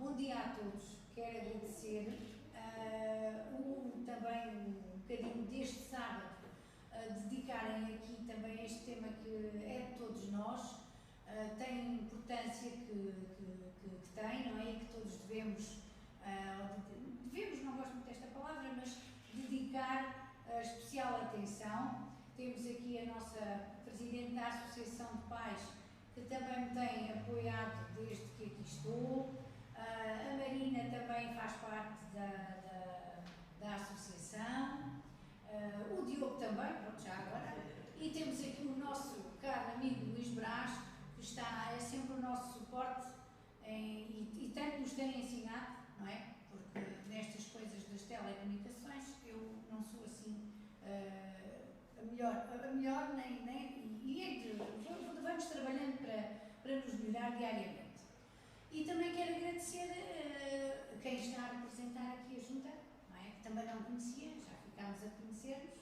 Bom dia a todos. Quero agradecer também um bocadinho deste sábado dedicarem aqui também a este tema que é de todos nós, tem a importância que tem, não é? E que todos devemos, não gosto muito desta palavra, mas dedicar especial atenção. Temos aqui a nossa Presidente da Associação de Pais, que também me tem apoiado desde que aqui estou. A Marina também faz parte da associação, o Diogo também, pronto, já agora. E temos aqui o nosso caro amigo Luís Brás, que é sempre o nosso suporte e tanto nos tem ensinado, não é? Porque nestas coisas das telecomunicações eu não sou assim a melhor vamos trabalhando para nos melhorar diariamente. E também quero agradecer quem está a representar aqui a Junta, não é? Que também não conhecia, já ficámos a conhecer-nos.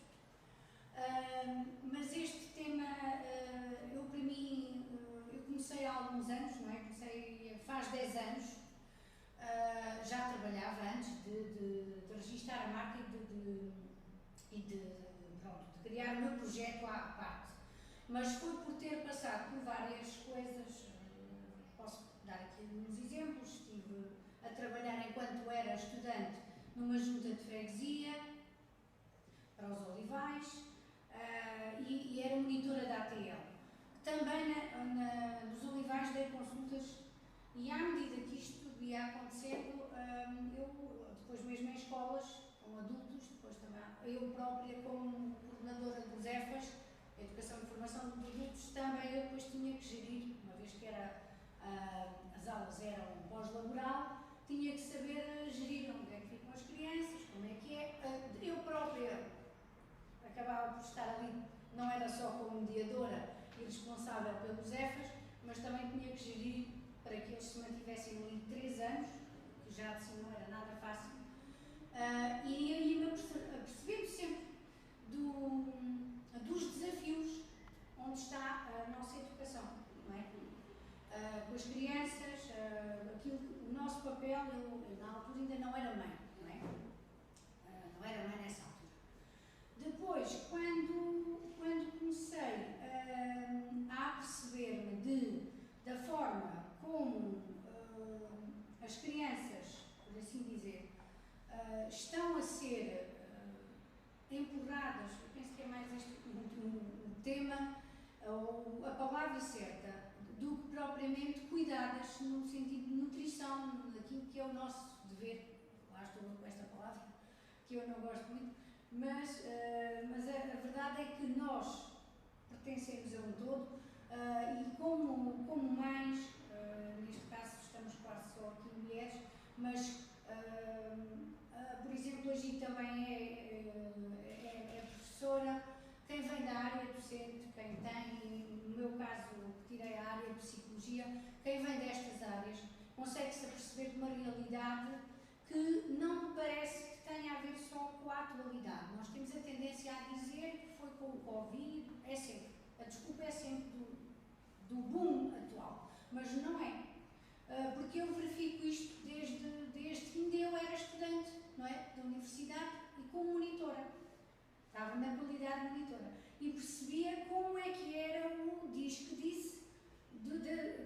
Mas este tema, eu para mim, eu comecei há alguns anos, não é? Comecei faz 10 anos, já trabalhava antes de registar a marca e de criar o meu projeto à parte. Mas foi por ter passado por várias coisas, posso dar aqui alguns exemplos. Estive a trabalhar enquanto era estudante numa junta de freguesia para os Olivais e era monitora da ATL. Também nos Olivais dei consultas e à medida que isto tudo ia acontecendo, eu depois mesmo em escolas, com adultos, depois também eu própria como coordenadora dos EFAs, Educação e Formação de Adultos, também eu depois tinha que gerir, uma vez que as aulas eram pós-laboral, tinha que saber gerir onde é que ficam as crianças, como é que é. Eu própria acabava por estar ali, não era só como mediadora e responsável pelos EFAs, mas também tinha que gerir para que eles se mantivessem ali 3 anos, que já de si não era nada fácil, e aí me apercebendo sempre dos desafios onde está a nossa educação, não é? Com as crianças, o nosso papel, eu na altura ainda não era mãe, não é? Não era mãe nessa altura. Depois, quando comecei a perceber-me da forma como as crianças, por assim dizer, estão a ser empurradas, eu penso que é mais este o tema, ou a palavra certa, do que propriamente cuidadas no sentido de nutrição, daquilo que é o nosso dever. Lá estou com esta palavra, que eu não gosto muito, mas a verdade é que nós pertencemos a um todo e como mães, neste caso estamos quase só aqui mulheres, mas por exemplo, hoje também é professora, quem vem da área docente, quem tem, no meu caso, que tirei a área de psicologia, quem vem destas áreas, consegue-se aperceber de uma realidade que não me parece que tenha a ver só com a atualidade. Nós temos a tendência a dizer que foi com o Covid, a desculpa é sempre do boom atual, mas não é. Porque eu verifico isto desde que ainda eu era estudante, não é? Da universidade e como monitora. Estava na qualidade de monitora. E percebia como é que era o diz-que-disse,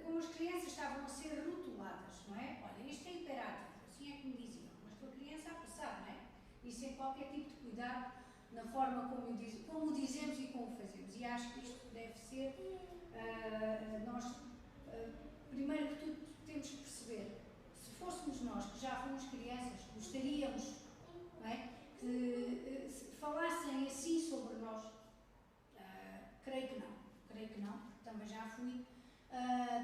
como as crianças estavam a ser rotuladas, não é? Olha, isto é hiperativo, assim é que me diziam, mas tua criança a passar, não é? E sem qualquer tipo de cuidado na forma como dizemos e como fazemos. E acho que isto deve ser, primeiro que tudo, temos que perceber, se fôssemos nós, que já fomos crianças, gostaríamos, não é, que falassem assim sobre nós. Creio que não, também já fui.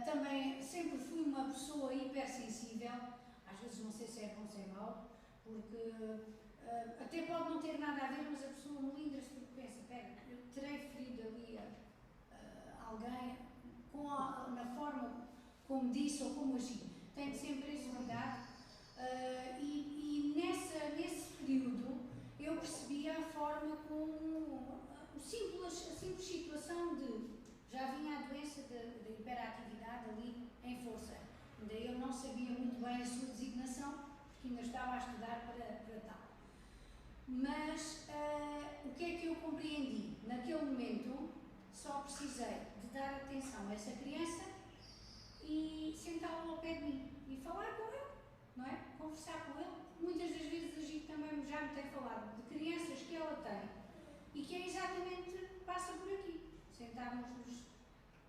Também sempre fui uma pessoa hipersensível, às vezes não sei se é bom ou se é mau, porque até pode não ter nada a ver, mas a pessoa melindra-se porque pensa, pera, eu terei ferido ali alguém na forma como disse ou como agi. Tenho sempre esse cuidado e nesse período eu percebia a forma como a simples situação de já vinha a doença da hiperatividade ali em força Ainda eu não sabia muito bem a sua designação, porque ainda estava a estudar para tal. Mas o que é que eu compreendi? Naquele momento só precisei de dar atenção a essa criança e sentá-lo ao pé de mim e falar com ele, não é? Conversar com ele. Muitas das vezes a gente também já me tem falado de crianças que ela tem e que é exatamente, passa por aqui. Sentarmos-nos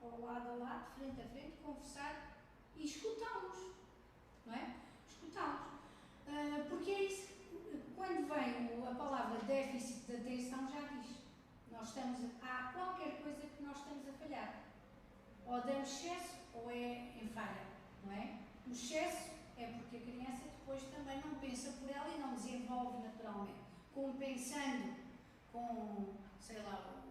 ao lado a lado, frente a frente, conversar e escutá-los, não é? Escutá-los. Porque é isso, quando vem a palavra déficit de atenção, já diz. Há qualquer coisa que nós estamos a falhar. Ou damos excesso ou é em falha, não é? O excesso é porque a criança depois também não pensa por ela e não desenvolve naturalmente. Como pensando com, sei lá,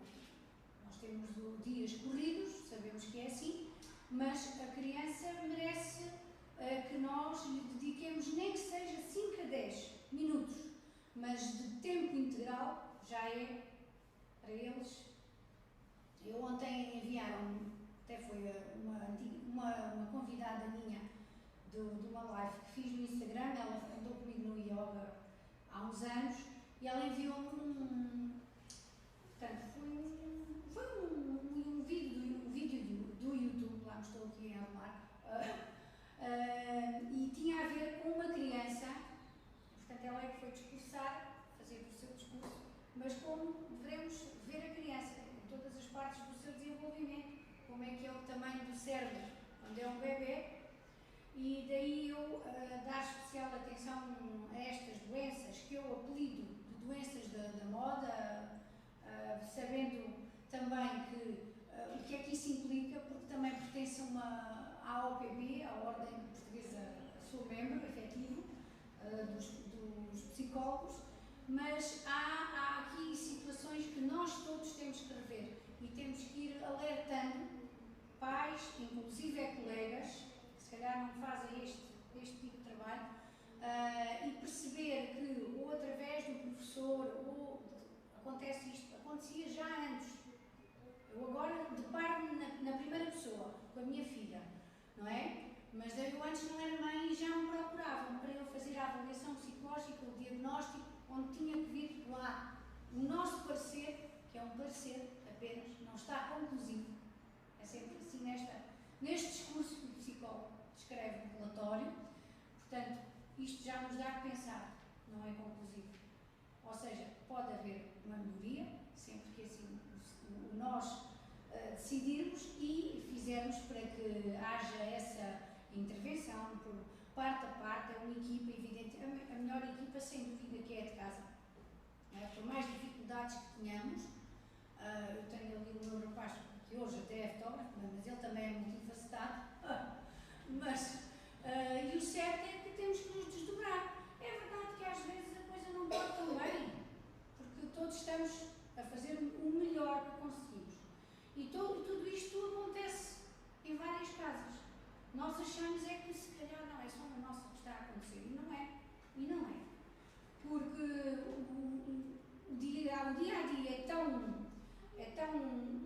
nós temos dias corridos, sabemos que é assim, mas a criança merece que nós lhe dediquemos nem que seja 5 a 10 minutos, mas de tempo integral já é para eles. Eu ontem enviaram-me, até foi uma convidada minha de uma live que fiz no Instagram, ela andou comigo no yoga há uns anos e ela enviou-me portanto, foi um vídeo do YouTube, lá me estou aqui a arrumar, e tinha a ver com uma criança, portanto ela é que foi discursar, fazer o seu discurso, mas como devemos ver a criança, em todas as partes do seu desenvolvimento, como é que é o tamanho do cérebro quando é um bebê, e daí eu dar especial atenção a estas doenças que eu apelido de doenças da moda, sabendo também o que é que isso implica, porque também pertence à OPP, à Ordem Portuguesa, sou membro efetivo dos psicólogos, mas há aqui situações que nós todos temos que rever e temos que ir alertando pais, inclusive colegas, que se calhar não fazem este tipo de trabalho, e perceber que ou através do professor ou acontece isto, acontecia já antes. Eu agora deparo-me na primeira pessoa, com a minha filha, não é? Mas eu antes não era mãe e já me procuravam para eu fazer a avaliação psicológica, o diagnóstico, onde tinha que vir lá. O nosso parecer, que é um parecer apenas, não está conclusivo. É sempre assim neste discurso que o psicólogo descreve no relatório. Portanto, isto já nos dá a pensar, não é conclusivo. Ou seja, pode haver uma melhoria, sempre que assim nós decidirmos e fizermos para que haja essa intervenção por parte a parte. É uma equipa, evidente, a melhor equipa sem dúvida que é a de casa. Por mais dificuldades que tenhamos, eu tenho ali o meu rapaz que hoje até é fotógrafo, mas ele também é multifacetado, e o certo é que temos que nos desdobrar. É verdade que às vezes a coisa não corre tão bem, porque todos estamos a fazer o melhor que conseguimos. E tudo isto acontece em várias casas. Nós achamos é que se calhar não é só na nossa que está a acontecer, e não é. Porque o dia a dia é tão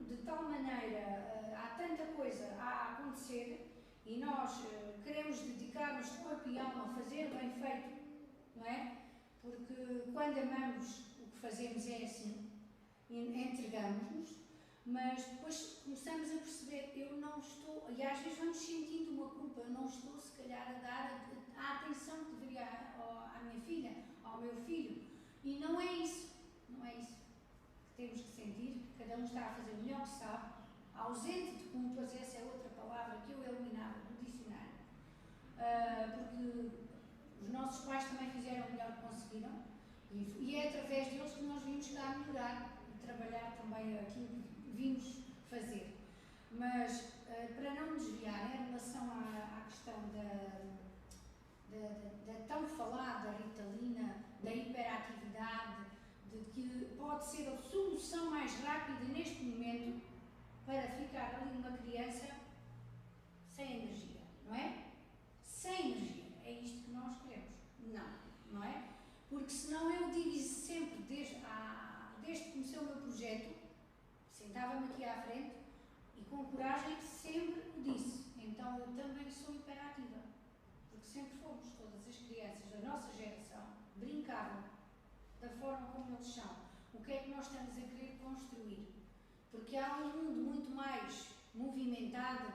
de tal maneira, há tanta coisa a acontecer e nós queremos dedicar-nos de corpo e alma a fazer bem feito, não é? Porque quando amamos o que fazemos é assim, entregamos-nos, mas depois começamos a perceber, eu não estou, e às vezes vamos sentindo uma culpa, eu não estou se calhar a dar a atenção que deveria à minha filha, ao meu filho, e não é isso que temos que sentir, cada um está a fazer o melhor que sabe, ausente de culpas, essa é outra palavra que eu eliminava do dicionário, porque os nossos pais também fizeram o melhor que conseguiram, e é através deles que nós vimos cá a melhorar e trabalhar também aquilo que vimos fazer. Mas, para não desviar, em relação à questão da tão falada Ritalina, da hiperatividade, de que pode ser a solução mais rápida neste momento para ficar ali uma criança sem energia, não é? Sem energia. É isto que nós queremos. Não é? Porque senão eu digo sempre, desde que comecei o meu projeto, sentava-me aqui à frente e com coragem sempre o disse. Então eu também sou hiperativa, porque sempre fomos, todas as crianças da nossa geração brincavam da forma como eles são. O que é que nós estamos a querer construir? Porque há um mundo muito mais movimentado,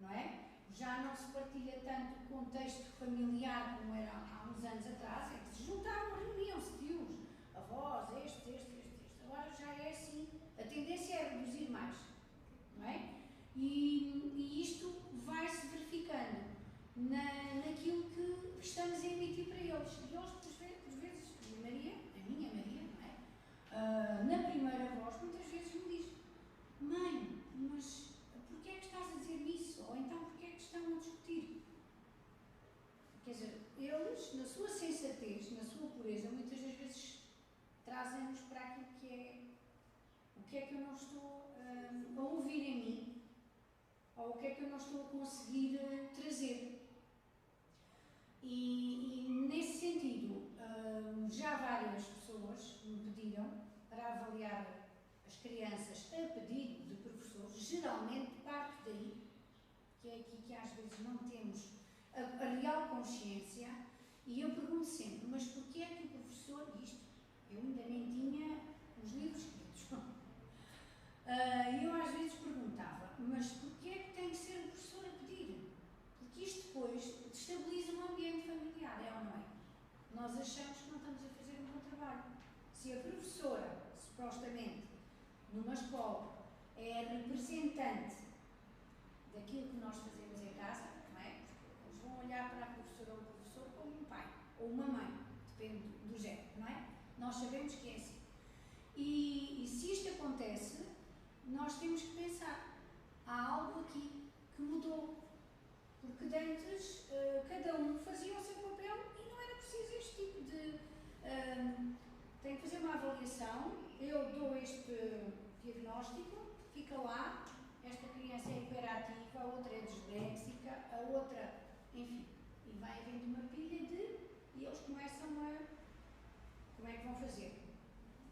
não é? Já não se partilha tanto o contexto familiar como era há uns anos atrás, é que se juntavam, reuniam-se tios, avós, estes. Agora já é assim, a tendência é reduzir mais, não é? E isto vai-se verificando naquilo que estamos a emitir para eles. E eles, por vezes, a minha Maria, não é? Na primeira voz, muitas vezes me diz: mãe, mas porquê é que estás a dizer isso? Ou então porquê é que estão a discutir? Quer dizer, eles, na sua sensatez, na sua pureza, muitas das vezes trazem-nos para aquilo que é o que é que eu não estou a ouvir em mim, ou o que é que eu não estou a conseguir trazer. E nesse sentido, já várias pessoas me pediram para avaliar as crianças a pedido de professores, geralmente parte daí, que é aqui que às vezes não temos a real consciência, e eu pergunto sempre: mas porquê é que o professor, eu ainda nem tinha os livros escritos, e eu às vezes perguntava: mas porquê é que tem que ser o professor a pedir? Porque isto depois destabiliza o ambiente familiar, é ou não é? Nós achamos que não estamos a fazer um bom trabalho. Se a professora, supostamente, numa escola, é a representante daquilo que nós fazemos em casa, não é? Eles vão olhar para a professora ou o professor como um pai ou uma mãe, depende do género, não é? Nós sabemos que é assim. E se isto acontece, nós temos que pensar: há algo aqui que mudou. Porque de antes, cada um fazia o seu papel e não era preciso este tipo de... tem que fazer uma avaliação, eu dou este diagnóstico, fica lá, esta criança é hiperativa, a outra é disléxica, a outra, enfim, e vai havendo uma pilha e eles começam a... como é que vão fazer?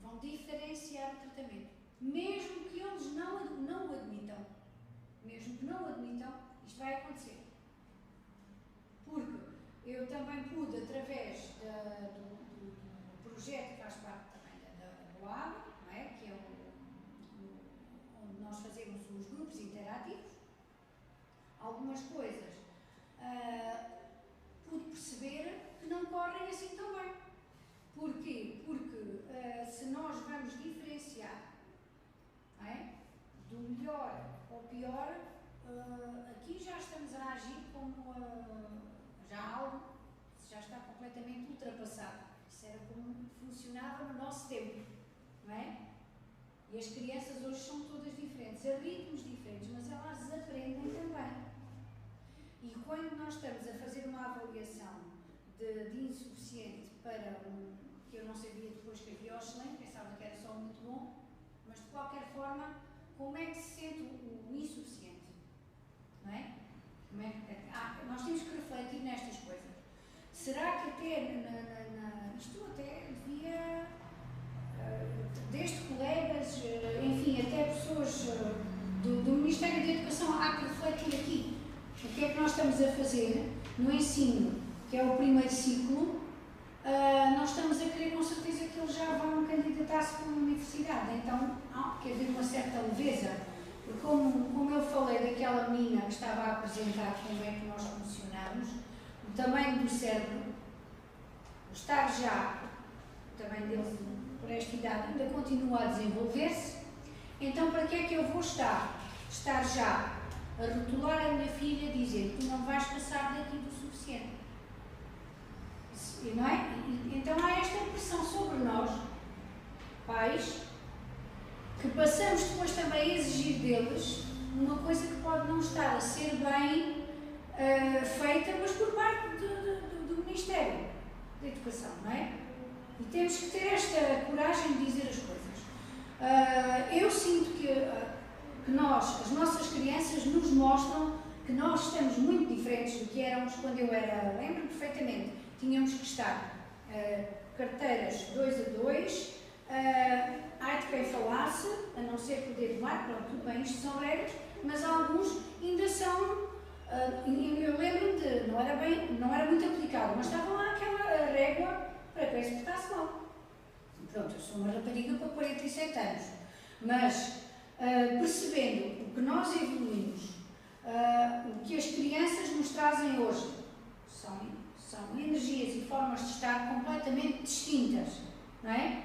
Vão diferenciar o tratamento. Mesmo que eles não o admitam, isto vai acontecer. Porque eu também pude, através do projeto que faz parte também da BOAB, não é? Que é onde nós fazemos os grupos interativos, algumas coisas pude perceber que não correm assim tão bem. Porquê? Porque se nós vamos diferenciar, não é? Do melhor ao pior, aqui já estamos a agir como já algo já está completamente ultrapassado. Isso era como funcionava no nosso tempo, não é? E as crianças hoje são todas diferentes, a ritmos diferentes, mas elas aprendem também. E quando nós estamos a fazer uma avaliação de insuficiente para que eu não sabia depois que havia o excelente, pensava que era só muito bom, mas de qualquer forma, como é que se sente o insuficiente? Não é? Nós temos que refletir nestas coisas. Será que até isto até devia, desde colegas, enfim, até pessoas do Ministério da Educação, há que refletir aqui. O que é que nós estamos a fazer no ensino, que é o primeiro ciclo? Nós estamos a querer com certeza que eles já vão candidatar-se para uma universidade, então quer haver uma certa leveza. Porque como eu falei daquela menina que estava a apresentar como é que nós funcionamos, o tamanho do cérebro, o estar já, o tamanho deles por esta idade ainda continua a desenvolver-se, então para que é que eu vou estar já a rotular a minha filha, dizer que tu não vais passar daqui do suficiente? Não é? Então há esta pressão sobre nós, pais, que passamos depois também a exigir deles uma coisa que pode não estar a ser bem feita, mas por parte do Ministério da Educação, não é? E temos que ter esta coragem de dizer as coisas. Eu sinto que as nossas crianças nos mostram que nós estamos muito diferentes do que éramos quando eu era, lembro perfeitamente, tínhamos que estar carteiras 2 a 2, ai de quem falasse, a não ser poder tomar, pronto, tudo bem, isto são regras, mas alguns ainda mas estava lá aquela régua para que se portasse mal. Pronto, eu sou uma rapariga com 47 anos, mas percebendo o que nós evoluímos, o que as crianças nos trazem hoje, são energias e formas de estar completamente distintas, não é?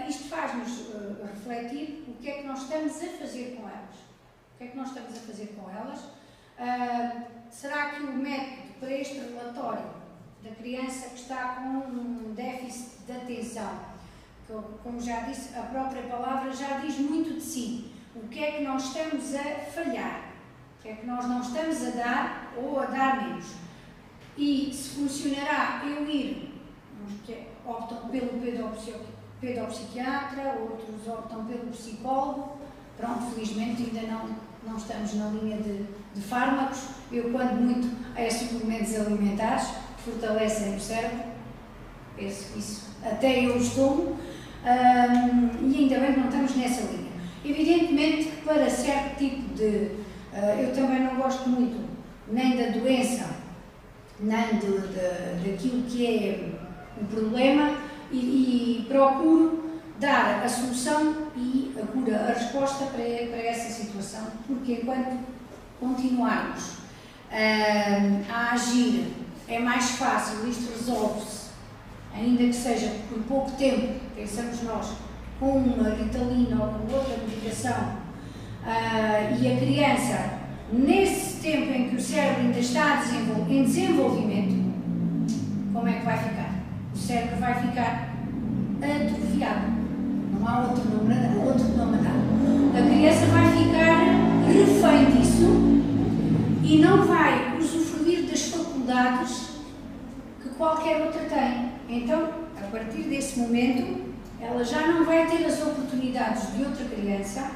Isto faz-nos refletir o que é que nós estamos a fazer com elas. O que é que nós estamos a fazer com elas? Será que o método para este relatório da criança que está com um déficit de atenção, que, como já disse, a própria palavra já diz muito de si, o que é que nós estamos a falhar, o que é que nós não estamos a dar ou a dar menos. E se funcionará eu ir, uns que optam pelo pedopsiquiatra, outros optam pelo psicólogo, pronto, felizmente ainda não estamos na linha de fármacos. Eu, quando muito, é suplementos alimentares que fortalecem o cérebro, penso que isso até eu os tomo, e ainda bem que não estamos nessa linha. Evidentemente que para certo tipo de... eu também não gosto muito nem da doença, nem daquilo que é o problema, e procuro dar a solução e a cura, a resposta para essa situação, porque enquanto continuarmos a agir, é mais fácil, isto resolve-se, ainda que seja por pouco tempo, pensamos nós, com uma Ritalina ou com outra medicação, e a criança, nesse tempo em que o cérebro ainda está em desenvolvimento, como é que vai ficar? O cérebro vai ficar atrofiado. Não há outro nome a dar. A criança vai ficar refém disso e não vai usufruir das faculdades que qualquer outra tem. Então, a partir desse momento, ela já não vai ter as oportunidades de outra criança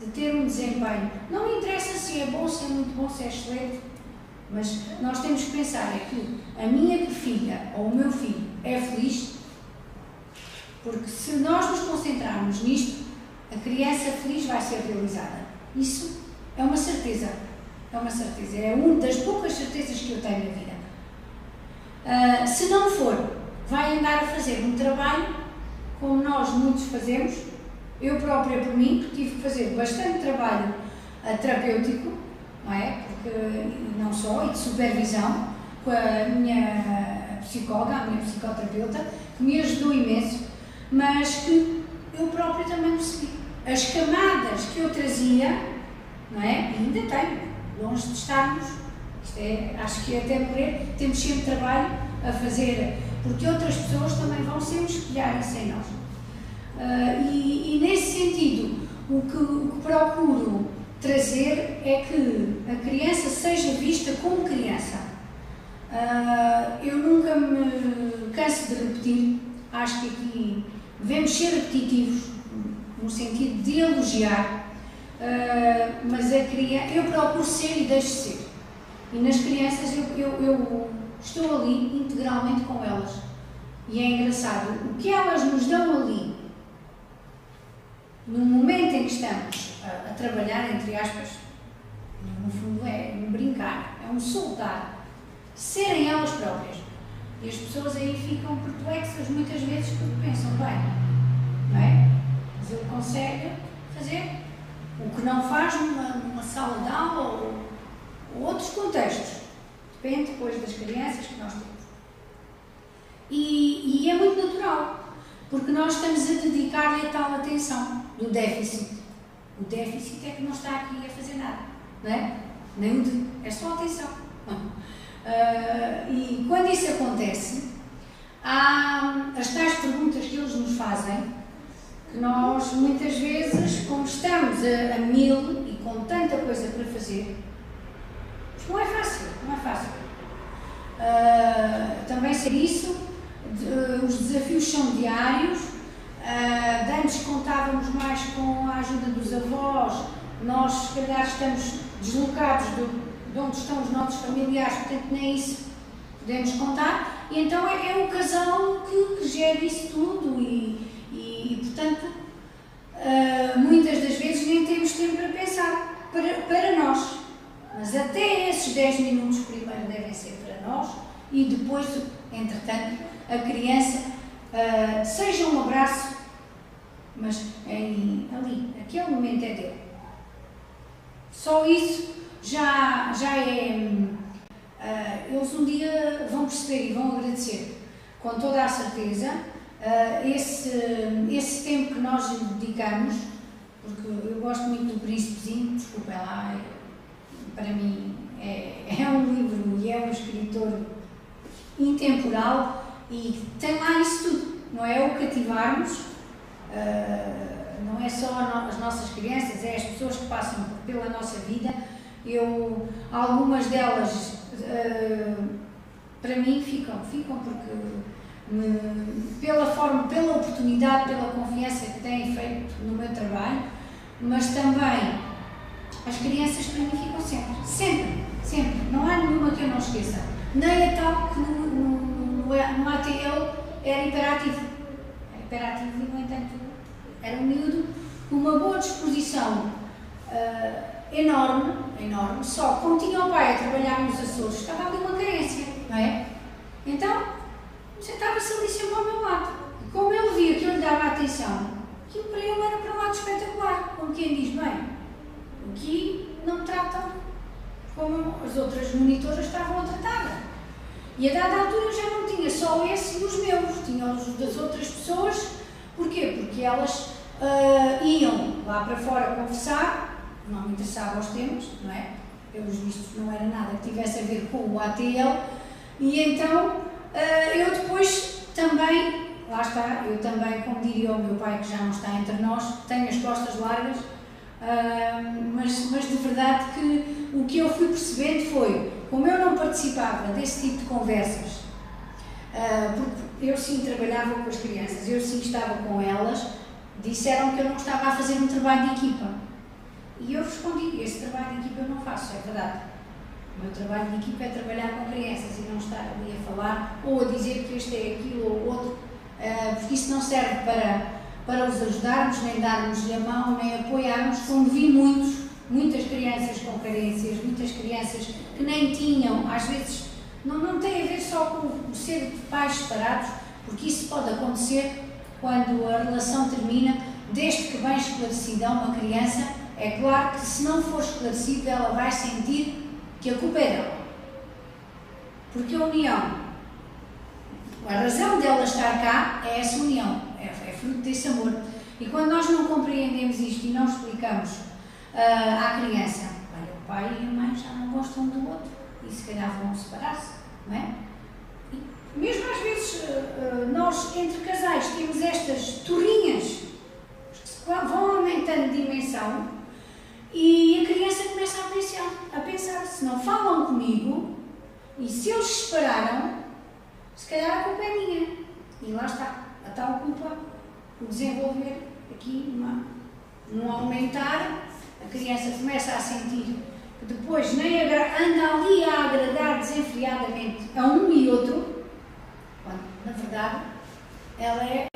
de ter um desempenho. Não interessa se é bom, se é muito bom, se é excelente, mas nós temos que pensar é que a minha filha ou o meu filho é feliz, porque se nós nos concentrarmos nisto, a criança feliz vai ser realizada. Isso é uma certeza. É uma certeza. É uma das poucas certezas que eu tenho na vida. Se não for, vai andar a fazer um trabalho como nós muitos fazemos. Eu própria, por mim, tive que fazer bastante trabalho terapêutico, não é? Porque não só, e de supervisão, com a minha psicóloga, a minha psicoterapeuta, que me ajudou imenso, mas que eu própria também percebi. As camadas que eu trazia, não é? Ainda tenho, longe de estarmos, isto é, acho que até morrer, temos sempre trabalho a fazer, porque outras pessoas também vão sempre espelhar-se em nós. E nesse sentido, o que procuro trazer é que a criança seja vista como criança. Eu nunca me canso de repetir, acho que aqui devemos ser repetitivos, no sentido de elogiar, mas a criança, eu procuro ser e deixo ser. E nas crianças eu estou ali integralmente com elas. E é engraçado, o que elas nos dão ali, no momento em que estamos a trabalhar, entre aspas, no fundo é um brincar, é um soltar, serem elas próprias. E as pessoas aí ficam perplexas muitas vezes porque pensam, bem, não é? Mas ele consegue fazer o que não faz numa sala de aula ou outros contextos. Depende depois das crianças que nós temos. E é muito natural, porque nós estamos a dedicar-lhe a tal atenção do déficit. O déficit é que não está aqui a fazer nada, não é? Nem o de, é só atenção. E quando isso acontece, há as tais perguntas que eles nos fazem, que nós muitas vezes, como estamos a mil e com tanta coisa para fazer, não é fácil, não é fácil. Também ser isso, os desafios são diários. Antes contávamos mais com a ajuda dos avós, nós se calhar estamos deslocados de onde estão os nossos familiares, portanto nem isso podemos contar, e então é o casal que gera isso tudo e portanto muitas das vezes nem temos tempo para pensar para nós, mas até esses 10 minutos primeiro devem ser para nós e depois, entretanto, a criança, seja um abraço, mas ali, aquele momento é dele. Só isso já é. Eles um dia vão perceber e vão agradecer, com toda a certeza, esse tempo que nós lhe dedicamos, porque eu gosto muito do Príncipezinho, desculpem lá, para mim é um livro e é um escritor intemporal e tem lá isso tudo, não é o cativarmos, não é só as nossas crianças, é as pessoas que passam pela nossa vida. Algumas delas, para mim, ficam porque pela forma, pela oportunidade, pela confiança que têm feito no meu trabalho, mas também as crianças para mim ficam sempre, não há nenhuma que eu não esqueça, nem a tal que no ATL era hiperativo e, no entanto, era um miúdo com uma boa disposição, enorme, só como tinha o pai a trabalhar nos Açores, estava ali uma carência, não é? Então, sentava-se ali sempre ao meu lado. E como ele via que eu lhe dava atenção, aquilo para ele era para um lado espetacular. Como quem diz, bem, aqui não me tratam como as outras monitoras estavam a tratar. E a dada altura eu já não tinha só esse dos meus, tinha os das outras pessoas. Porquê? Porque elas iam lá para fora conversar, não me interessavam os temas, não é? Pelos vistos não era nada que tivesse a ver com o ATL, e então eu depois também, lá está, eu também, como diria o meu pai, que já não está entre nós, tenho as costas largas, mas de verdade que o que eu fui percebendo foi, como eu não participava desse tipo de conversas, porque eu sim trabalhava com as crianças, eu sim estava com elas, disseram que eu não estava a fazer um trabalho de equipa. E eu respondi, esse trabalho de equipa eu não faço, é verdade. O meu trabalho de equipa é trabalhar com crianças e não estar ali a falar ou a dizer que este é aquilo ou outro, porque isso não serve para os ajudarmos, nem darmos-lhe a mão, nem apoiarmos, como vi muitas crianças com carências, muitas crianças que nem tinham, às vezes, não tem a ver só com o ser de pais separados, porque isso pode acontecer quando a relação termina, desde que bem esclarecida a uma criança. É claro que se não for esclarecido, ela vai sentir que a culpa é dela. Porque a união, a razão dela estar cá é essa união, é fruto desse amor. E quando nós não compreendemos isto e não explicamos à criança, olha, o pai e a mãe já não gostam um do outro e se calhar vão separar-se, não é? E mesmo às vezes nós entre casais temos estas torrinhas que vão aumentando de dimensão. E a criança começa a pensar, se não falam comigo, e se eles se separaram, se calhar a culpa é minha. E lá está, a tal culpa, o desenvolver aqui, um aumentar, a criança começa a sentir que depois nem anda ali a agradar desenfreadamente a um e outro, quando, na verdade, ela é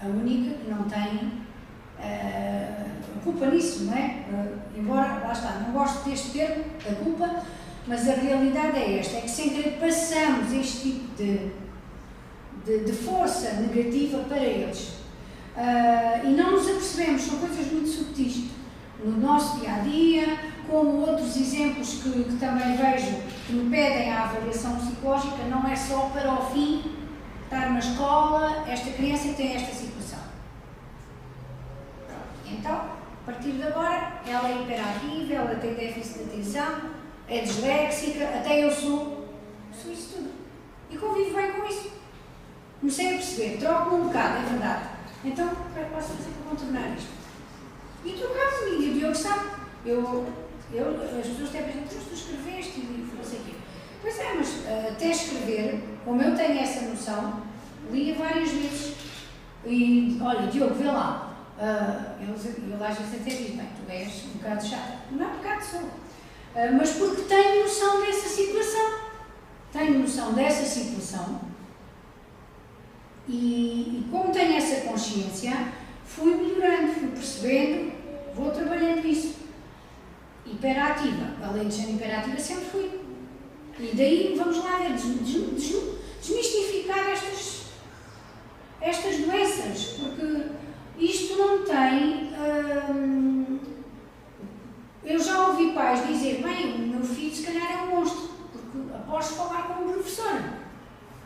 a única que não tem culpa nisso, não é? Embora, lá está, não gosto deste termo, a culpa, mas a realidade é esta, é que sem querer passamos este tipo de força negativa para eles. E não nos apercebemos, são coisas muito subtis no nosso dia-a-dia, como outros exemplos que também vejo que me pedem a avaliação psicológica, não é só para ao fim estar na escola, esta criança tem esta situação. Então, a partir de agora, ela é hiperativa, ela tem déficit de atenção, é disléxica, até eu sou isso tudo. E convivo bem com isso. Comecei a perceber, troco-me um bocado, é verdade. Então, o que é que posso fazer para contornar isto? E trocava-me, e o Diogo sabe, as pessoas até pensam, tu escreveste e não sei o quê. Pois é, mas até escrever, como eu tenho essa noção, lia várias vezes. E, olha, Diogo, vê lá. Ele às vezes até diz, bem, tu és um bocado chata. Não é um bocado só. Mas porque tenho noção dessa situação. Tenho noção dessa situação. E como tenho essa consciência, fui melhorando, fui percebendo, vou trabalhando nisso. Hiperativa, além de ser hiperativa, sempre fui. E daí vamos lá ver, desmistificar estas doenças, porque isto não tem. Eu já ouvi pais dizer, bem, o meu filho se calhar é um monstro, porque após falar com um professor.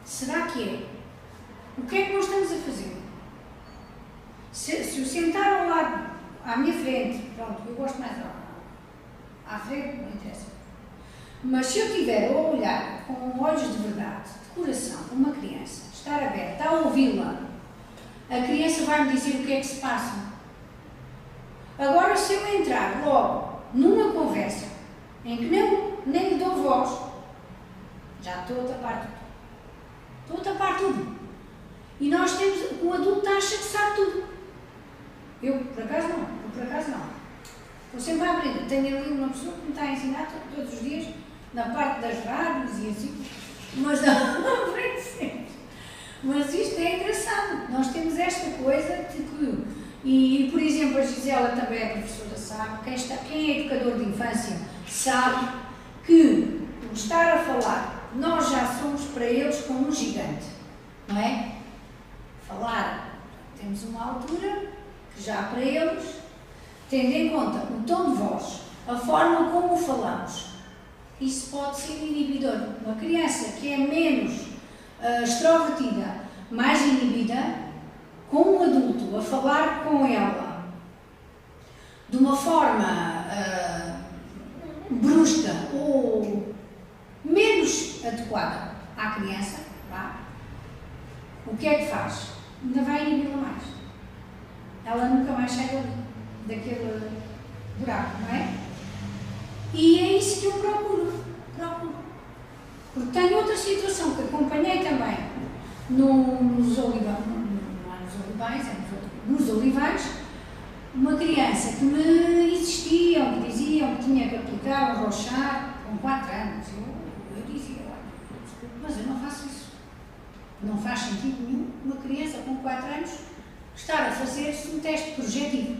Será que é? O que é que nós estamos a fazer? Se o sentar ao lado, à minha frente, pronto, eu gosto mais à frente, não interessa. Mas se eu estiver a olhar com olhos de verdade, de coração, uma criança, estar aberta, a ouvi-la, a criança vai-me dizer o que é que se passa. Agora, se eu entrar logo numa conversa em que nem lhe dou voz, já estou a tapar tudo. Estou a tapar tudo. E nós temos, o adulto acha que sabe tudo. Eu, por acaso, não. Estou sempre a aprender. Tenho ali uma pessoa que me está a ensinar todos os dias, na parte das rádios e assim, mas não aprendo sempre. Mas isto é engraçado. Nós temos esta coisa de que, e por exemplo, a Gisela também é professora, sabe, quem é educador de infância sabe que o estar a falar, nós já somos para eles como um gigante, não é? Falar, temos uma altura que já para eles, tendo em conta o tom de voz, a forma como falamos, isso pode ser inibidor. Uma criança que é menos extrovertida, mais inibida, com um adulto a falar com ela de uma forma brusca ou menos adequada à criança, tá? O que é que faz? Ainda vai inibi-la mais. Ela nunca mais sai daquele buraco, não é? E é isso que eu procuro. Porque tenho outra situação que acompanhei também nos olivais, uma criança que me insistiam, que diziam que tinha que aplicar um rochar com 4 anos. Eu dizia, olha, desculpe, mas eu não faço isso. Não faz sentido nenhum uma criança com 4 anos estar a fazer-se um teste projetivo.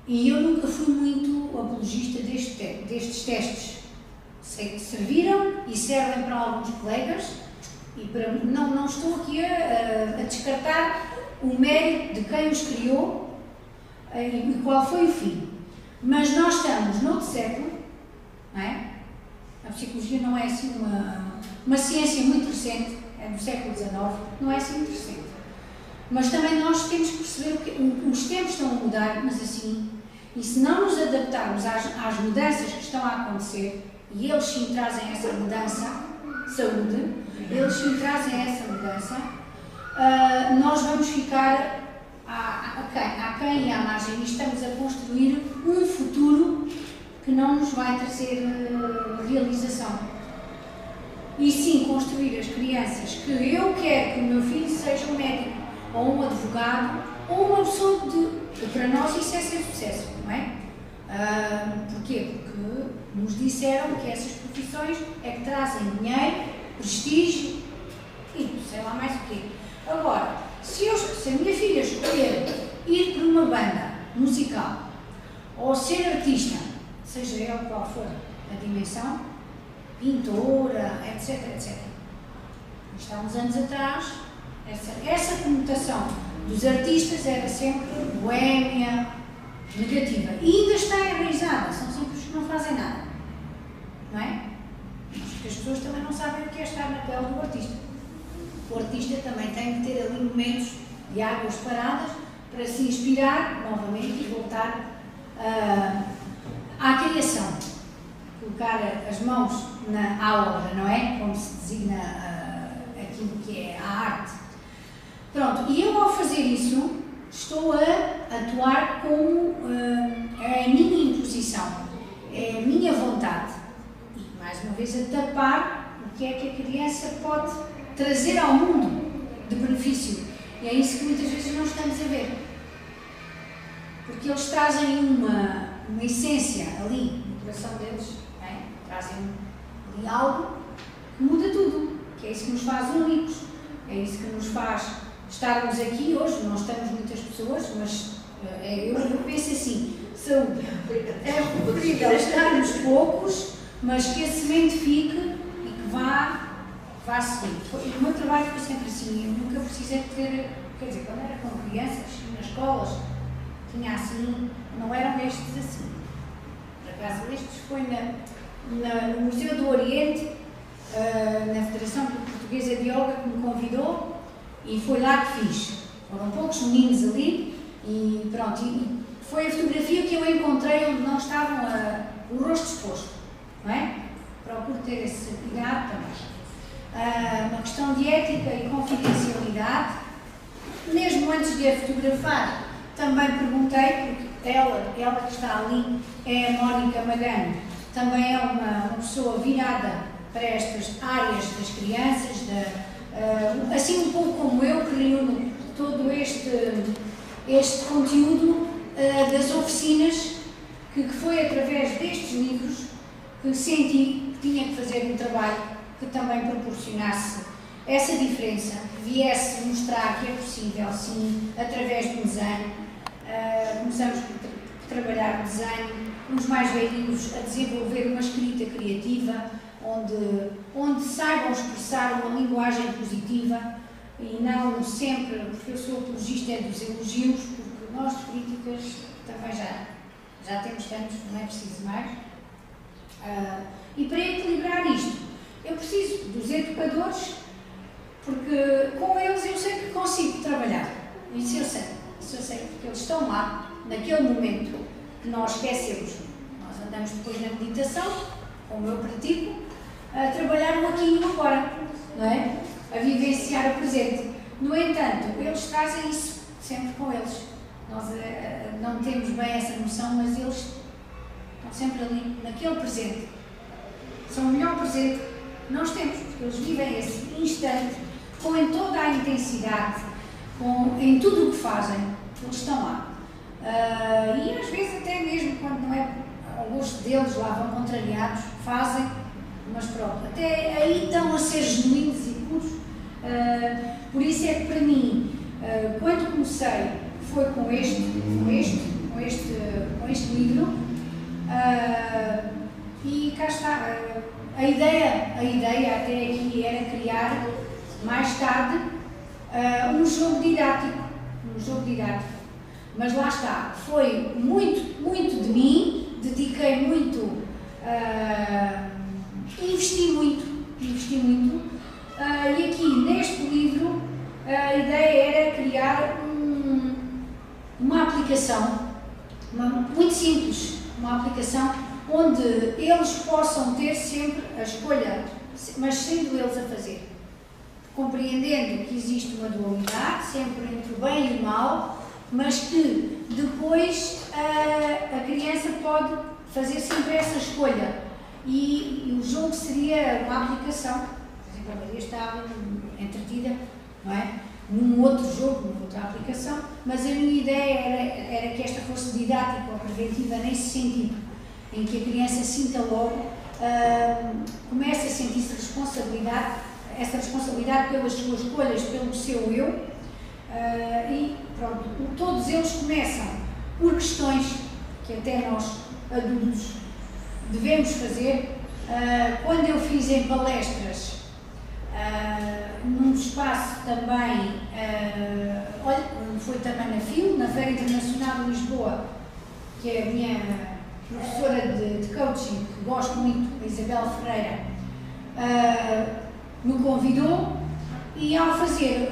E eu nunca fui muito apologista destes testes. Sei que serviram e servem para alguns colegas e para, não estou aqui a descartar o mérito de quem os criou e qual foi o fim. Mas nós estamos noutro século, não é? A psicologia não é assim uma ciência muito recente, é do século XIX, não é assim muito recente. Mas também nós temos que perceber que os tempos estão a mudar, mas assim, e se não nos adaptarmos às mudanças que estão a acontecer, e eles sim trazem essa mudança, saúde, eles sim trazem essa mudança, nós vamos ficar aquém e à margem e estamos a construir um futuro que não nos vai trazer realização. E sim, construir as crianças que eu quero que o meu filho seja um médico, ou um advogado, ou uma pessoa que para nós isso é ser sucesso, não é? Porquê? Porque nos disseram que essas profissões é que trazem dinheiro, prestígio e sei lá mais o quê. Agora, se a minha filha escolher ir para uma banda musical ou ser artista, seja ela qual for a dimensão, pintora, etc, etc. Isto há uns anos atrás, essa conotação dos artistas era sempre boémia, negativa. E ainda está enraizada, são sempre os que não fazem nada. Não é? Porque as pessoas também não sabem o que é estar na pele do artista. O artista também tem que ter ali momentos de águas paradas para se inspirar novamente e voltar à criação. Colocar as mãos à obra, não é? Como se designa aquilo que é a arte. Pronto, e eu ao fazer isso estou a atuar como a minha imposição, é a minha vontade. E mais uma vez a tapar o que é que a criança pode trazer ao mundo de benefício. E é isso que muitas vezes não estamos a ver. Porque eles trazem uma essência ali no coração deles, não é? Trazem ali algo que muda tudo, que é isso que nos faz únicos, é isso que nos faz estarmos aqui hoje. Não estamos muitas pessoas, mas eu penso assim, saúde, é preferível estarmos poucos mas que a semente fique e que vá seguir. O meu trabalho foi sempre assim, eu nunca precisei de ter, quer dizer, quando era com crianças, nas escolas, tinha assim, não eram estes assim. Por acaso, estes foi no Museu do Oriente, na Federação Portuguesa de Yoga, que me convidou, e foi lá que fiz. Foram poucos meninos ali, e pronto, e foi a fotografia que eu encontrei onde não estavam o rosto exposto, não é? Procuro ter esse cuidado também. Uma questão de ética e confidencialidade. Mesmo antes de a fotografar, também perguntei, porque ela que está ali é a Mónica Magano, também é uma pessoa virada para estas áreas das crianças, assim um pouco como eu, que reúno todo este conteúdo das oficinas, que foi através destes livros que senti que tinha que fazer um trabalho que também proporcionasse essa diferença, que viesse mostrar que é possível, sim, através do desenho. Começamos por trabalhar o desenho, os mais velhinhos a desenvolver uma escrita criativa, onde saibam expressar uma linguagem positiva e não sempre, porque eu sou apologista dos elogios, porque nós de críticas também já temos tantos, não é preciso mais. E para equilibrar isto, eu preciso dos educadores, porque com eles eu sei que consigo trabalhar. Isso eu sei, porque eles estão lá, naquele momento que nós esquecemos. Nós andamos depois na meditação, como eu pratico, a trabalhar um aqui e um agora, não é? A vivenciar o presente. No entanto, eles trazem isso sempre com eles. Nós não temos bem essa noção, mas eles estão sempre ali, naquele presente. São o melhor presente que nós temos, porque eles vivem esse instante com toda a intensidade, em tudo o que fazem, eles estão lá. E às vezes até mesmo quando não é ao gosto deles, lá vão contrariados, fazem, mas pronto, até aí estão a ser genuínos e puros. Por isso é que para mim, quando comecei, foi com este livro, e cá está, a ideia até aqui era criar mais tarde um jogo didático, mas lá está, foi muito de mim, dediquei muito, investi muito, e aqui neste livro a ideia era criar uma aplicação muito simples, uma aplicação onde eles possam ter sempre a escolha, mas sendo eles a fazer, compreendendo que existe uma dualidade, sempre entre o bem e o mal, mas que depois a criança pode fazer sempre essa escolha. E o jogo seria uma aplicação, por exemplo, a Maria estava entretida, não é? Num outro jogo, numa outra aplicação, mas a minha ideia era que esta fosse didática ou preventiva nesse sentido, em que a criança sinta logo, comece a sentir-se essa responsabilidade pelas suas escolhas, pelo seu eu, e pronto, todos eles começam por questões que até nós, adultos, devemos fazer. Quando eu fiz em palestras, num espaço também, foi também na FIL, na Feira Internacional de Lisboa, que é a minha professora de coaching, que gosto muito, a Isabel Ferreira, me convidou, e ao fazer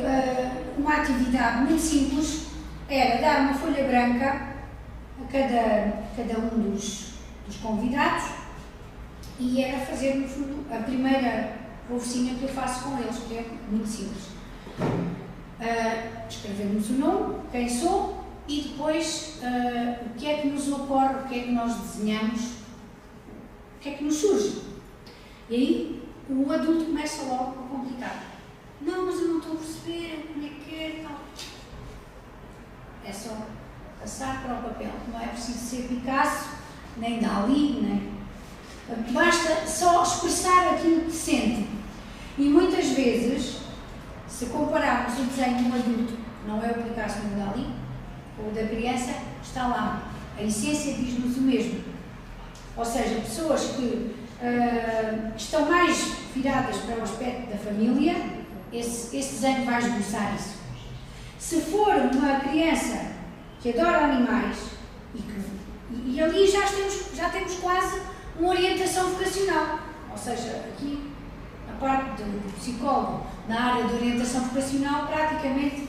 uma atividade muito simples, era dar uma folha branca a cada um dos convidados, e era fazer, no fundo, a primeira oficina que eu faço com eles, que é muito simples. Escrevemos o nome, quem sou, e depois o que é que nos ocorre, o que é que nós desenhamos, o que é que nos surge. E aí o adulto começa logo a complicar. Não, mas eu não estou a perceber como é que é, tal. É só passar para o papel, não é preciso ser Picasso, nem Dalí, nem... Basta só expressar aquilo que sente. E muitas vezes, se compararmos o desenho de um adulto, não é o Picasso nem o Dalí, ou o da criança, está lá. A essência diz-nos o mesmo. Ou seja, pessoas que estão mais viradas para o aspecto da família, esse desenho vai esboçar isso. Se for uma criança que adora animais, e ali já temos quase uma orientação vocacional, ou seja, aqui a parte do psicólogo na área de orientação vocacional praticamente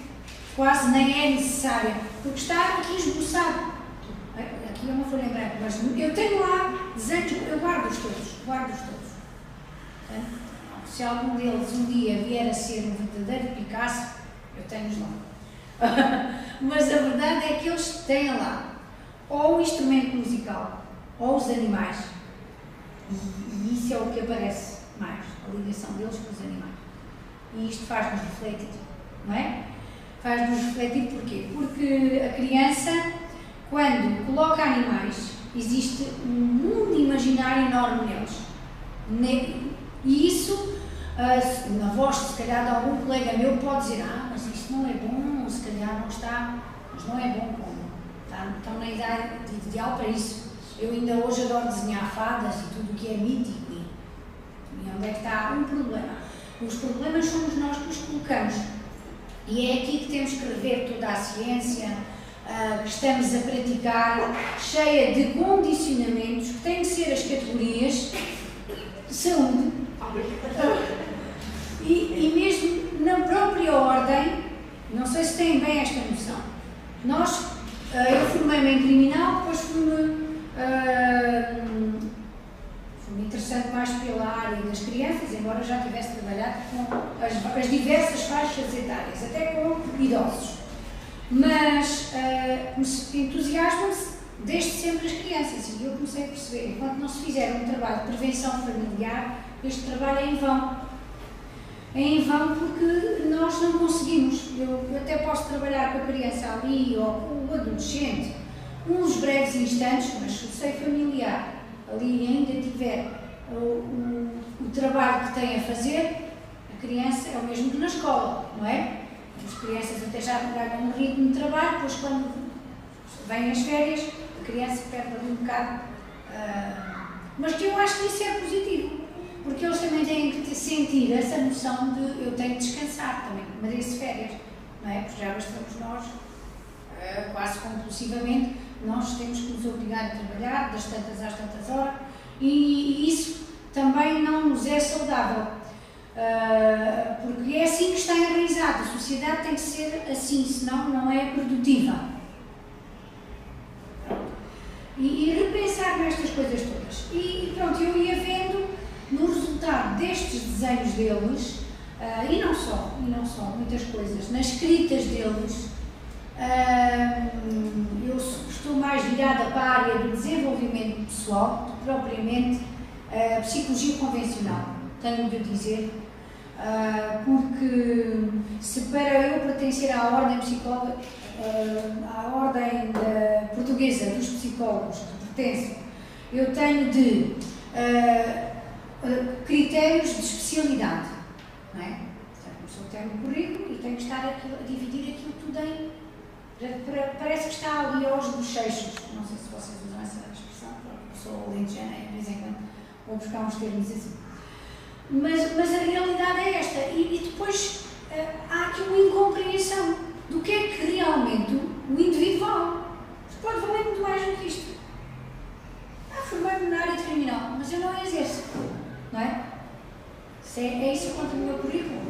quase nem é necessária, porque está aqui esboçado. Aqui eu não vou lembrar, mas eu tenho lá desenhos, eu guardo-os todos. Se algum deles um dia vier a ser um verdadeiro Picasso, eu tenho-os lá. Mas a verdade é que eles têm lá ou o instrumento musical, ou os animais, e isso é o que aparece mais, a ligação deles com os animais. E isto faz-nos refletir, não é? Faz-nos refletir porquê? Porque a criança, quando coloca animais, existe um mundo imaginário enorme neles. E isso, na voz, se calhar, de algum colega meu pode dizer: mas isto não é bom, se calhar não está, mas não é bom como. Estão na idade ideal para isso. Eu ainda hoje adoro desenhar fadas e tudo o que é mítico. E onde é que está um problema? Os problemas somos nós que os colocamos. E é aqui que temos que rever toda a ciência que estamos a praticar, cheia de condicionamentos, que têm que ser as categorias de saúde. E mesmo na própria ordem, não sei se têm bem esta noção. Eu formei-me em criminal, depois fui-me interessante mais pela área das crianças, embora já tivesse trabalhado com as diversas faixas etárias, até com idosos. Mas entusiasmam-se desde sempre as crianças, e eu comecei a perceber, enquanto não se fizer um trabalho de prevenção familiar, este trabalho é em vão. É em vão porque nós não conseguimos. Eu até posso trabalhar com a criança ali ou com o adolescente uns breves instantes, mas se o seio familiar ali ainda tiver o trabalho que tem a fazer, a criança é o mesmo que na escola, não é? As crianças até já ganham um ritmo de trabalho, depois quando vêm as férias, a criança perde ali um bocado. Mas que eu acho que isso é positivo. Porque eles também têm que sentir essa noção de eu tenho que descansar também, mereço férias, não é? Porque já bastamos nós, quase compulsivamente, nós temos que nos obrigar a trabalhar das tantas às tantas horas e isso também não nos é saudável, porque é assim que está enraizado, a sociedade tem que ser assim, senão não é produtiva. E repensar nestas coisas todas. E pronto, eu ia vendo no resultado destes desenhos deles, e não só, muitas coisas, nas escritas deles, eu estou mais virada para a área do desenvolvimento pessoal do que propriamente psicologia convencional, tenho de dizer, porque se para eu pertencer à ordem psicóloga, à ordem portuguesa dos psicólogos que pertenço, eu tenho de critérios de especialidade, não é? Portanto, a pessoa tem um currículo e tem que estar a dividir aquilo tudo em. Parece que está ali aos bochechos. Não sei se vocês usam essa expressão, eu sou alentejana e de vez em quando vou buscar uns termos assim. Mas a realidade é esta. E depois há aqui uma incompreensão do que é que realmente o individual pode valer muito mais do que isto. Formei-me na área de criminal, mas eu não exerço. Não é? É isso quanto ao meu currículo.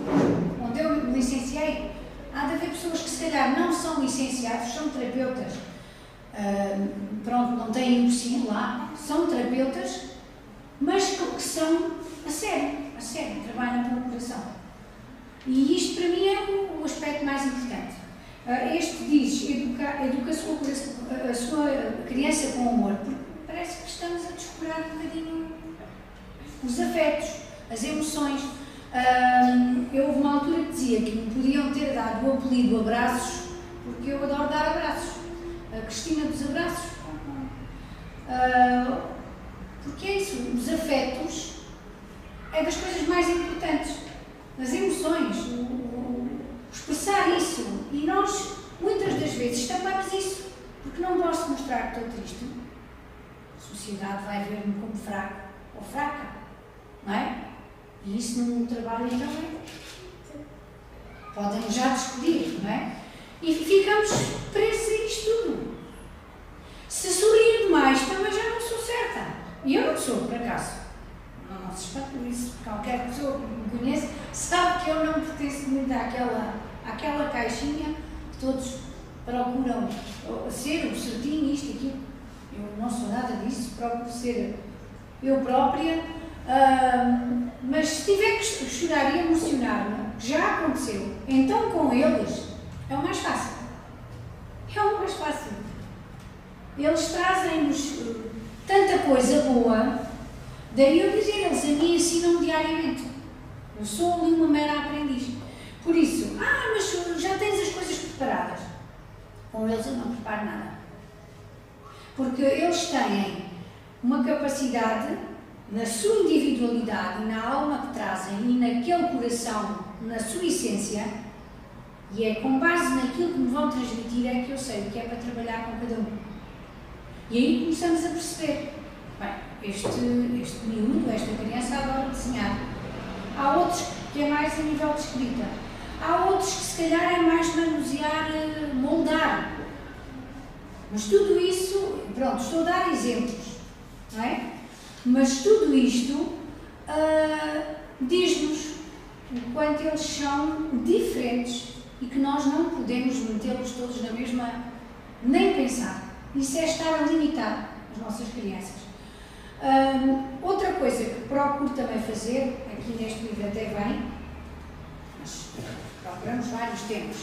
Onde eu me licenciei, há de haver pessoas que se calhar não são licenciados, são terapeutas, pronto, não têm o cursinho lá, são terapeutas, mas que são a sério, trabalham com o coração. E isto para mim é o aspecto mais importante. Este diz, educa a sua criança com amor, porque parece que estamos a descurar um bocadinho os afetos, as emoções. Houve uma altura que dizia que me podiam ter dado o apelido Abraços, porque eu adoro dar abraços. A Cristina dos Abraços. Porque é isso, os afetos é das coisas mais importantes. As emoções, o expressar isso. E nós, muitas das vezes, tampamos isso, porque não posso mostrar que estou triste. A sociedade vai ver-me como fraco ou fraca. E isso não trabalha também. Podem já despedir, não é? E ficamos presos a isto tudo. Se sorrir demais, também já não sou certa. E eu não sou, por acaso. Não se espante por isso. Qualquer pessoa que me conhece sabe que eu não pertenço muito àquela caixinha que todos procuram ser o certinho, isto, aquilo. Eu não sou nada disso, procuro ser eu própria. Mas se tiver que chorar e emocionar-me, que já aconteceu, então com eles é o mais fácil. É o mais fácil. Eles trazem-nos tanta coisa boa, daí eu dizer, eles a mim ensinam diariamente. Eu sou ali uma mera aprendiz. Por isso, mas já tens as coisas preparadas. Com eles eu não preparo nada. Porque eles têm uma capacidade na sua individualidade e na alma que trazem e naquele coração, na sua essência, e é com base naquilo que me vão transmitir é que eu sei o que é para trabalhar com cada um. E aí começamos a perceber, bem, este miúdo, esta criança adora desenhar. Há outros que é mais a nível de escrita. Há outros que se calhar é mais manusear, moldar. Mas tudo isso, pronto, estou a dar exemplos, não é? Mas tudo isto diz-nos o quanto eles são diferentes e que nós não podemos metê-los todos na mesma, nem pensar. Isso é estar a limitar as nossas crianças. Outra coisa que procuro também fazer, aqui neste livro até vem, mas procuramos vários temas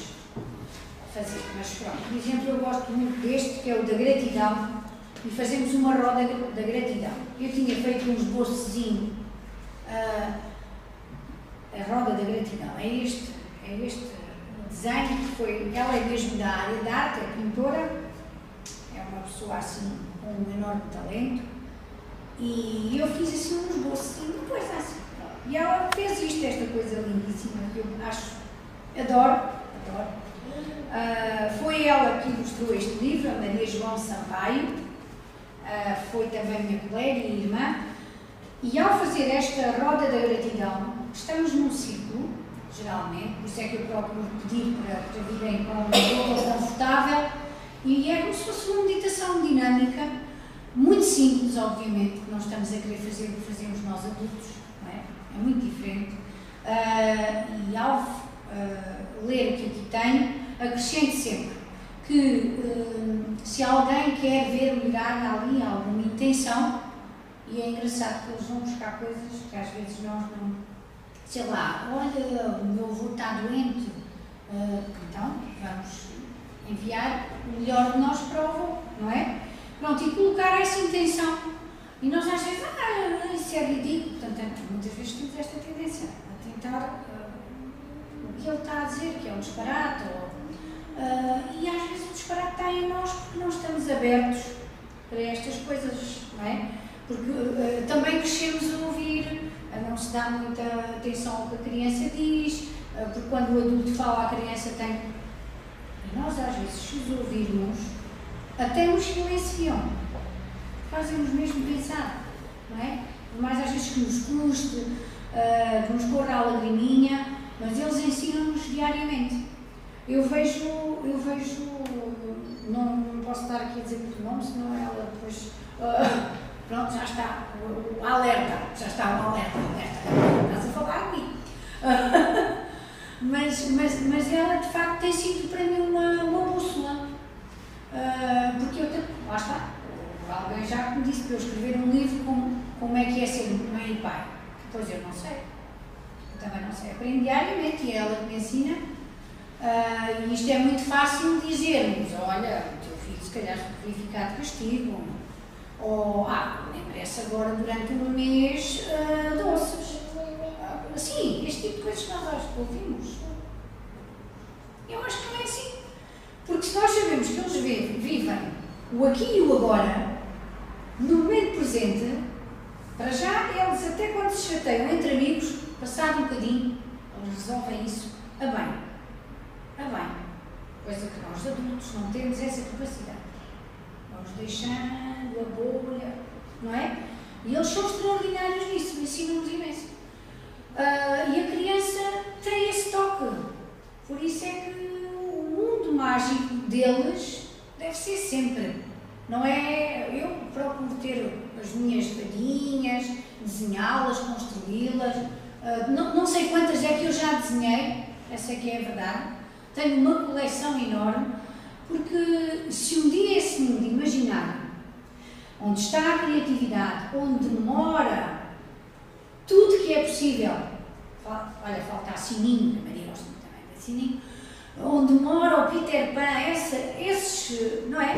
fazer, mas pronto, por exemplo, eu gosto muito deste, que é o da gratidão, e fazemos uma roda da gratidão. Eu tinha feito um esboçozinho, a roda da gratidão, é este desenho que foi, ela é mesmo da área da arte, é pintora, é uma pessoa assim com um enorme talento, e eu fiz assim um esboçozinho, uma coisa assim. E ela fez isto, esta coisa lindíssima, que eu acho, adoro. Foi ela que ilustrou este livro, a Maria João Sampaio, foi também minha colega e irmã, e ao fazer esta roda da gratidão, estamos num ciclo, geralmente, por isso é que eu procuro pedir para virem com uma roupa confortável, e é como se fosse uma meditação dinâmica, muito simples, obviamente, que não estamos a querer fazer o que fazemos nós adultos, não é? É muito diferente. E ao ler o que aqui tenho, acrescento sempre que se alguém quer ver olhar ali alguma intenção, e é engraçado que eles vão buscar coisas que às vezes nós não, sei lá, olha, o meu avô está doente, então vamos enviar o melhor de nós para o avô, não é? Pronto, e colocar essa intenção. E nós às vezes, isso é ridículo. Portanto, muitas vezes temos esta tendência a tentar o que ele está a dizer, que é um disparate. E às vezes o disparate está em nós porque não estamos abertos para estas coisas, não é? Porque também crescemos a ouvir, não se dá muita atenção ao que a criança diz, porque quando o adulto fala, a criança tem. E nós às vezes, se os ouvirmos, até nos silenciam, fazem-nos mesmo pensar, não é? Por mais às vezes que nos custe, que nos corra a lagriminha, mas eles ensinam-nos diariamente. Eu vejo, não posso estar aqui a dizer por nome, senão ela depois, pronto, já está, o alerta, estás a falar comigo. Mas ela de facto tem sido para mim uma bússola. Porque lá está, alguém já me disse para eu escrever um livro como é que é ser mãe e pai. Pois eu não sei, eu também não sei, aprendo diariamente e é ela que me ensina. E isto é muito fácil dizermos, olha, o teu filho se calhar poderia ficar de castigo, ou nem merece agora durante um mês doces. Sim, este tipo de coisas que nós ouvimos. Eu acho que não é assim. Porque se nós sabemos que eles vivem o aqui e o agora, no momento presente, para já eles, até quando se chateiam entre amigos, passado um bocadinho, eles resolvem isso a bem. Coisa que nós adultos não temos essa capacidade. Vamos deixando a bolha, não é? E eles são extraordinários nisso, ensinam-nos imenso. deles deve ser sempre. Não é? Eu procuro ter as minhas fadinhas, desenhá-las, construí-las. Não sei quantas é que eu já desenhei, essa é que é a verdade. Tenho uma coleção enorme, porque se um dia esse mundo imaginário, onde está a criatividade, onde mora tudo que é possível, olha, falta a Sininho, a Maria gosta também da Sininho, onde mora o Peter Pan, esses, não é?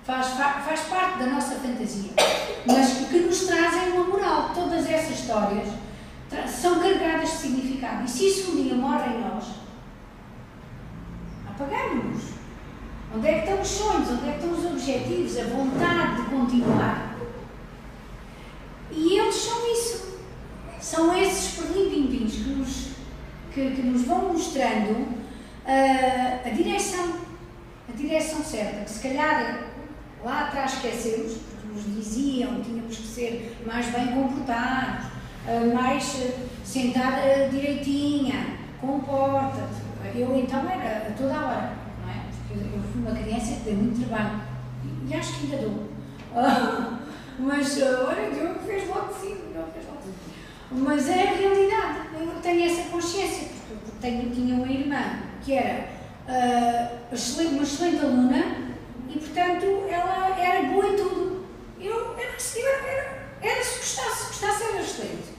Faz parte da nossa fantasia, mas que nos trazem uma moral. Todas essas histórias são carregadas de significado, e se isso um dia morre em nós, apagamos-nos. Onde é que estão os sonhos? Onde é que estão os objetivos? A vontade de continuar? E eles são isso. São esses perlimpimpins que nos vão mostrando a direção certa, que se calhar lá atrás esquecemos, porque nos diziam que tínhamos que ser mais bem comportados, mais sentada direitinha, comporta-te. Eu então era toda a hora, não é? Porque eu fui uma criança que deu muito trabalho, e acho que ainda dou. Mas olha, Diogo fez logo de cima, não fez logo de cima. Mas é a realidade, eu tenho essa consciência, porque tinha uma irmã que era uma excelente aluna e, portanto, ela era boa em tudo. Eu era se gostasse era excelente.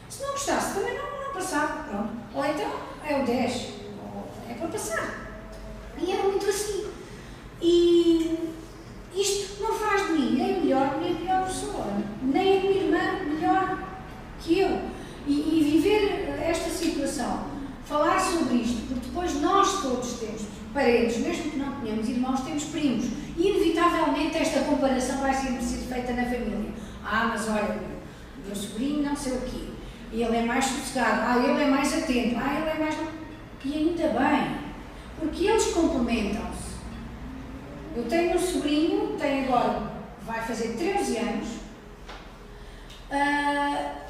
Se não gostasse, também não passava, pronto. Ou então é o 10, ou é para passar. E era muito assim. E isto não faz de mim nem melhor nem pior pessoa, nem a minha irmã melhor que eu. E viver esta situação, falar sobre isto, porque depois nós todos temos parentes, mesmo que não tenhamos irmãos, temos primos. E inevitavelmente esta comparação vai sempre ser feita na família. Mas olha, o meu sobrinho não sei o quê, ele é mais sossegado, ele é mais atento, ele é mais... E ainda bem, porque eles complementam-se. Eu tenho um sobrinho, tem agora, vai fazer 13 anos,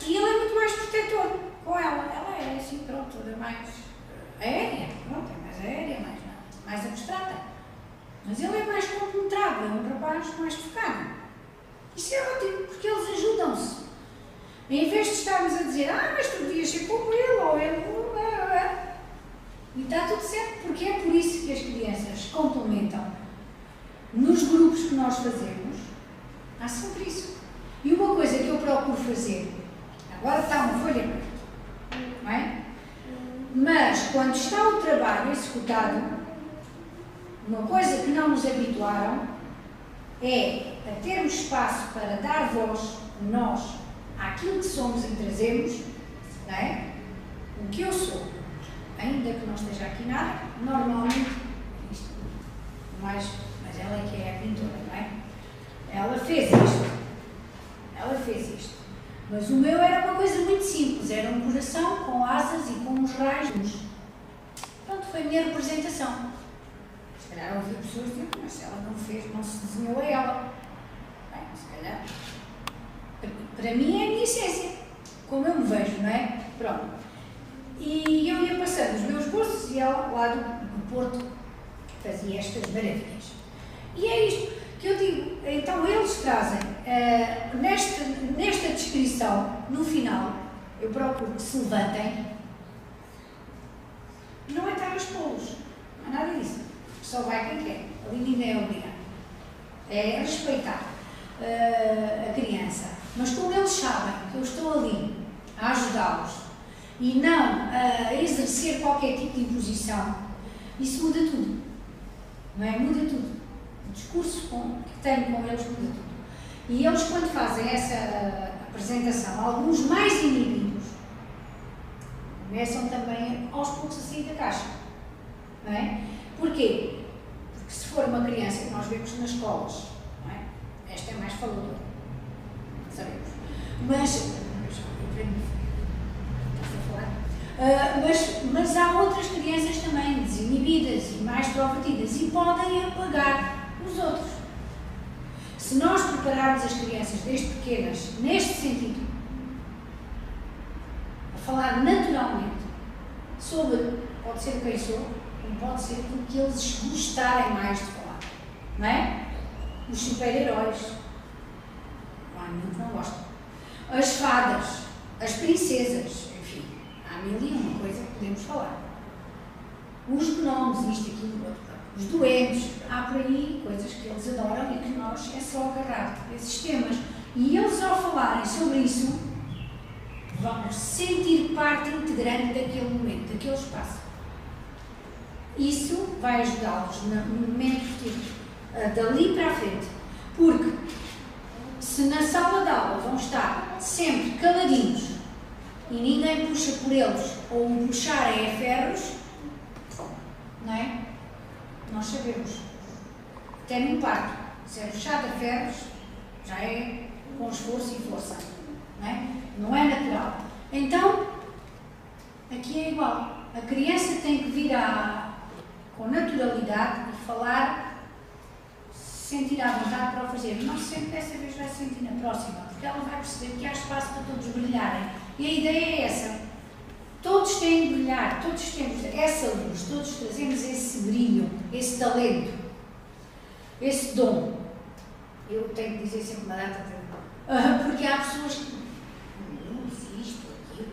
e ele é muito mais protetor com ela. Ela é assim, pronto, toda mais aérea, pronto, é mais aérea, mais abstrata. Mas ele é mais compenetrado, é um rapaz mais focado. Isso é ótimo, porque eles ajudam-se. Em vez de estarmos a dizer, mas tu devias ser como ele, ou ele, e está tudo certo, porque é por isso que as crianças se complementam. Nos grupos que nós fazemos, há sempre isso. E uma coisa que eu procuro fazer, agora está uma folha preta, não é? Mas quando está o trabalho executado, uma coisa que não nos habituaram é a termos espaço para dar voz, nós, àquilo que somos e trazemos, não é? O que eu sou, ainda que não esteja aqui nada, normalmente, isto, mas ela é que é a pintora, não é? Ela fez isto. Mas o meu era uma coisa muito simples, era um coração com asas e com uns raios. Pronto, foi a minha representação. Se calhar ouvi pessoas dizer, mas se ela não fez, não se desenhou a ela. Bem, se calhar. Para mim é a minha essência, como eu me vejo, não é? Pronto. E eu ia passando os meus gostos e ela, lá do Porto, fazia estas maravilhas. E é isto que eu digo. Então eles trazem, nesta descrição, no final, eu procuro que se levantem. Não é estar aos polos, não é nada disso. Só vai quem quer. Ali ninguém é obrigado. É respeitar a criança. Mas como eles sabem que eu estou ali a ajudá-los e não a exercer qualquer tipo de imposição, isso muda tudo. Não é? Muda tudo. O discurso que tenho com eles muda tudo. E eles, quando fazem essa apresentação, alguns mais inibidos, começam também aos poucos a sair da caixa. Não é? Porquê? Porque se for uma criança que nós vemos nas escolas, não é? Esta é mais faladora, sabemos. Mas há outras crianças também desinibidas e mais extrovertidas e podem apagar os outros. Se nós prepararmos as crianças desde pequenas, neste sentido, a falar naturalmente sobre, pode ser quem sou, Não pode ser aquilo que eles gostarem mais de falar. Não é? Os super-heróis. Há muito que não gostam. As fadas, as princesas, enfim, há mil e uma coisa que podemos falar. Os gnomes, isto, aquilo, outro. Os doentes, há por aí coisas que eles adoram e que nós é só agarrar esses temas. E eles, ao falarem sobre isso, vão sentir parte integrante daquele momento, daquele espaço. Isso vai ajudá-los no momento dali para a frente. Porque se na sala de aula vão estar sempre caladinhos e ninguém puxa por eles ou o puxarem a ferros, não é? Nós sabemos. Até num parto, se é puxado a ferros, já é com esforço e força. Não é? Não é natural. Então, aqui é igual. A criança tem que vir com naturalidade e falar, sentir à vontade para o fazer. Não se sente dessa vez, vai sentir na próxima, porque ela vai perceber que há espaço para todos brilharem. E a ideia é essa. Todos têm de brilhar, todos temos essa luz, todos trazemos esse brilho, esse talento, esse dom. Eu tenho que dizer sempre uma data de... porque há pessoas que isto, aquilo.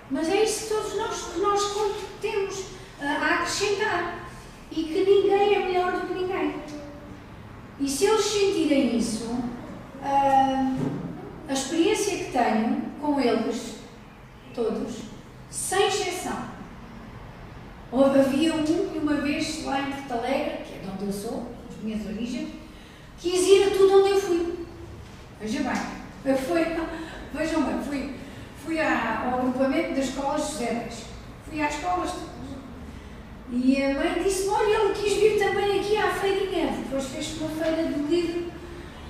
Mas é isso que todos nós temos a acrescentar. E que ninguém é melhor do que ninguém. E se eles sentirem isso, a experiência que tenho com eles, todos, sem exceção. Havia uma vez lá em Porto Alegre, que é de onde eu sou, as minhas origens, quis ir a tudo onde eu fui. Veja bem, vejam bem, fui ao agrupamento das escolas José Reis. Fui às escolas todas. E a mãe disse-me, olha, ele quis vir também aqui à feirinha. Depois fez uma feira do livro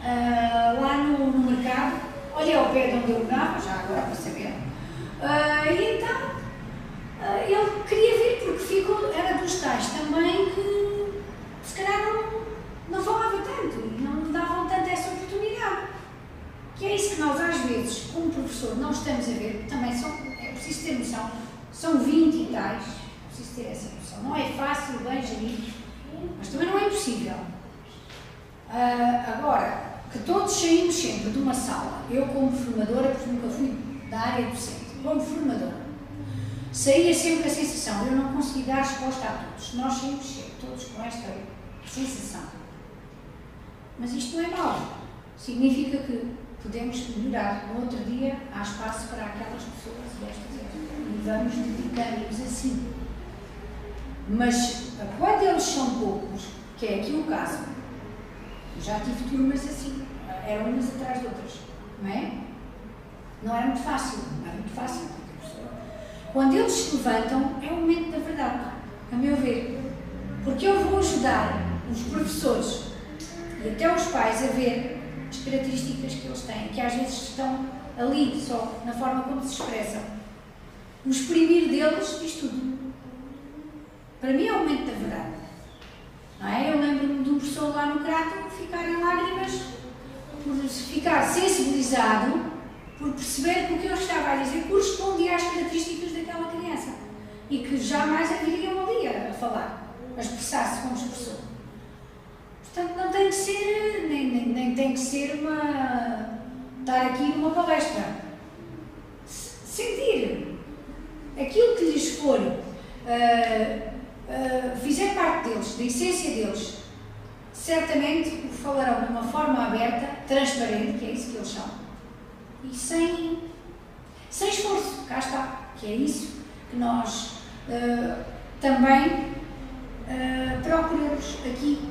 lá no mercado. Olha, ao pé de onde eu morava, já agora para saber. E então, ele queria vir porque era dos tais também que se calhar não falava tanto e não davam tanto essa oportunidade. Que é isso que nós às vezes, como professor, não estamos a ver, também é preciso ter noção, são 20 e tais, é preciso ter essa noção. Não é fácil, bem gerir, mas também não é impossível. Agora, que todos saímos sempre de uma sala, eu como formadora, porque nunca fui da área docente, como formadora, saía sempre com a sensação, eu não consegui dar resposta a todos. Nós saímos sempre, todos com esta sensação. Mas isto não é mau. Significa que podemos melhorar. No outro dia há espaço para aquelas pessoas e vamos dedicar-nos assim. Mas quando eles são poucos, que é aqui o caso, já tive turmas assim, eram umas atrás de outras, não é? Não era muito fácil, quando eles se levantam, é o momento da verdade, a meu ver. Porque eu vou ajudar os professores e até os pais a ver as características que eles têm, que às vezes estão ali só, na forma como se expressam. O exprimir deles diz tudo. Para mim é o momento da verdade. Não é? Eu lembro-me de um professor lá no Crato ficar em lágrimas por ficar sensibilizado, por perceber que o que eu estava a dizer correspondia às características daquela criança e que jamais a viriam ali a falar, a expressar-se como expressou. Portanto, não tem que ser, nem tem que ser estar aqui numa palestra. Sentir aquilo que lhes for, fizer parte deles, da essência deles, certamente o falarão de uma forma aberta, transparente, que é isso que eles são, e sem esforço, cá está, que é isso que nós também procuramos aqui,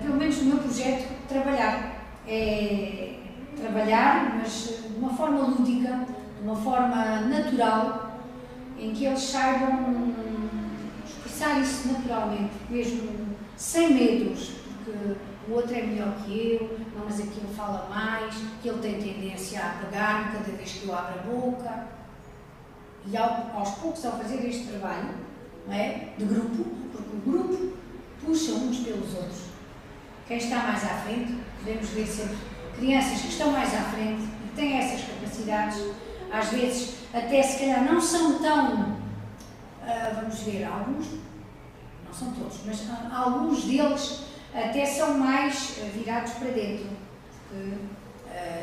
pelo menos no meu projeto, trabalhar. É trabalhar, mas de uma forma lúdica, de uma forma natural, em que eles saibam expressar isso naturalmente, mesmo sem medos, porque o outro é melhor que eu, não, mas aquele fala mais, que ele tem tendência a apagar-me cada vez que eu abro a boca. E aos poucos, ao fazer este trabalho, não é, de grupo, porque o grupo puxa uns pelos outros. Quem está mais à frente, podemos ver sempre crianças que estão mais à frente e que têm essas capacidades, às vezes até se calhar não são tão, vamos ver, alguns não são todos, mas alguns deles até são mais virados para dentro, porque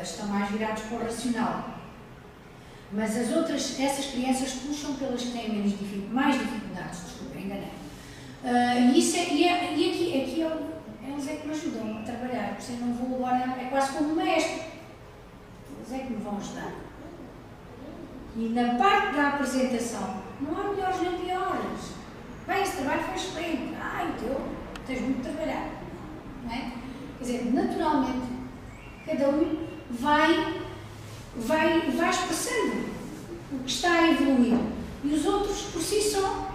estão mais virados para o racional. Mas essas crianças puxam pelas que têm mais dificuldades, desculpa, enganei. E aqui eles é que me ajudam a trabalhar, por isso eu não vou agora, é quase como um mestre. Eles é que me vão ajudar. E na parte da apresentação, não há melhores nem piores. Bem, esse trabalho foi excelente. O teu, tens muito de trabalhar. Não é? Quer dizer, naturalmente, cada um vai expressando o que está a evoluir. E os outros, por si só,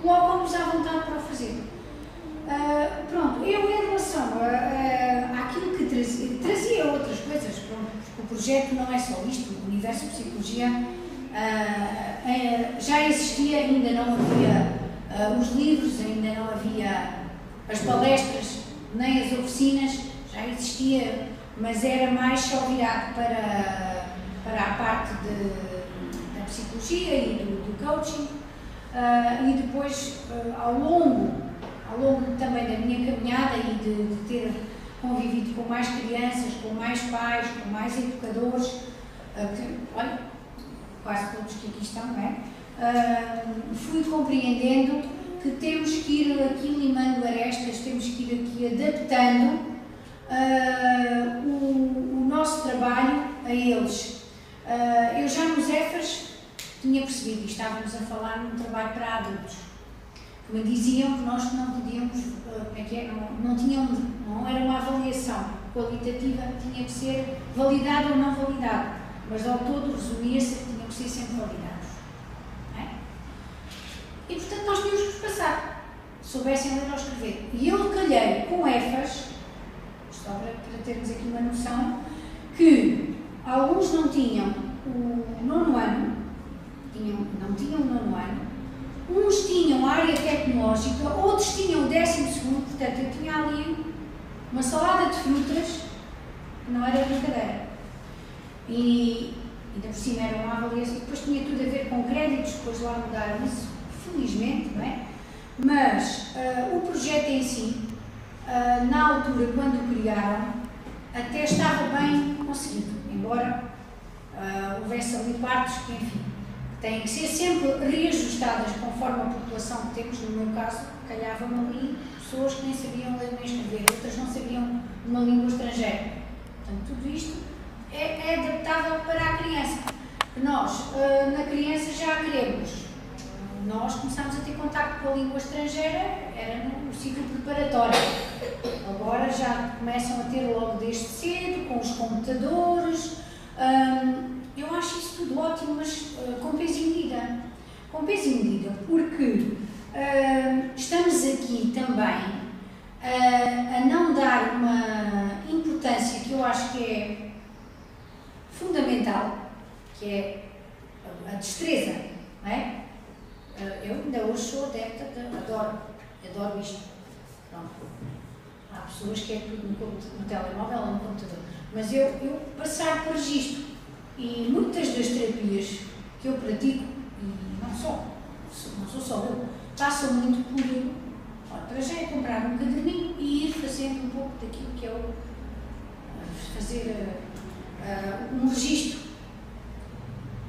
colocam-nos à vontade para o fazer. Pronto, eu em relação àquilo que trazia outras coisas, pronto, porque o projeto não é só isto, o Universo de Psicologia já existia, ainda não havia os livros, ainda não havia as palestras, nem as oficinas, já existia, mas era mais só virado para a parte da psicologia e do coaching, e depois ao longo também da minha caminhada e de ter convivido com mais crianças, com mais pais, com mais educadores, olha, quase todos que aqui estão, não é? Fui compreendendo que temos que ir aqui limando arestas, temos que ir aqui adaptando o nosso trabalho a eles. Eu já nos EFAs tinha percebido, e estávamos a falar num trabalho para adultos, que me diziam que nós não podíamos, não era uma avaliação qualitativa, tinha que ser validado ou não validado, mas ao todo resumia-se que tinham que ser sempre validados. Não é? E portanto nós tínhamos que os passar, soubessem ler ou escrever. E eu calhei com EFAs, só para termos aqui uma noção, que alguns não tinham o 9º ano, não tinham o 9º ano, uns tinham a área tecnológica, outros tinham o 12º, portanto eu tinha ali uma salada de frutas que não era brincadeira. E ainda por cima era uma avaliação, e depois tinha tudo a ver com créditos, depois lá mudaram isso, felizmente, não é? Mas o projeto em si, na altura, quando o criaram, até estava bem conseguido, embora houvesse ali partes que, enfim, têm que ser sempre reajustadas conforme a população que temos. No meu caso, calhavam ali pessoas que nem sabiam ler nem escrever, outras não sabiam uma língua estrangeira. Portanto, tudo isto é adaptável para a criança. Nós, na criança, já queremos. Nós começámos a ter contacto com a língua estrangeira, era no ciclo preparatório. Agora já começam a ter logo desde cedo, com os computadores. Eu acho isso tudo ótimo, mas com peso e medida. Com peso e medida, porque estamos aqui também a não dar uma importância que eu acho que é fundamental, que é a destreza, não é? Eu ainda hoje sou adepta, adoro isto. Pronto. Há pessoas que é tudo no telemóvel ou no computador, mas eu passar por registro, e muitas das terapias que eu pratico, e não sou só eu, passam muito por, para já é comprar um caderninho e ir fazendo um pouco daquilo que é fazer um registro.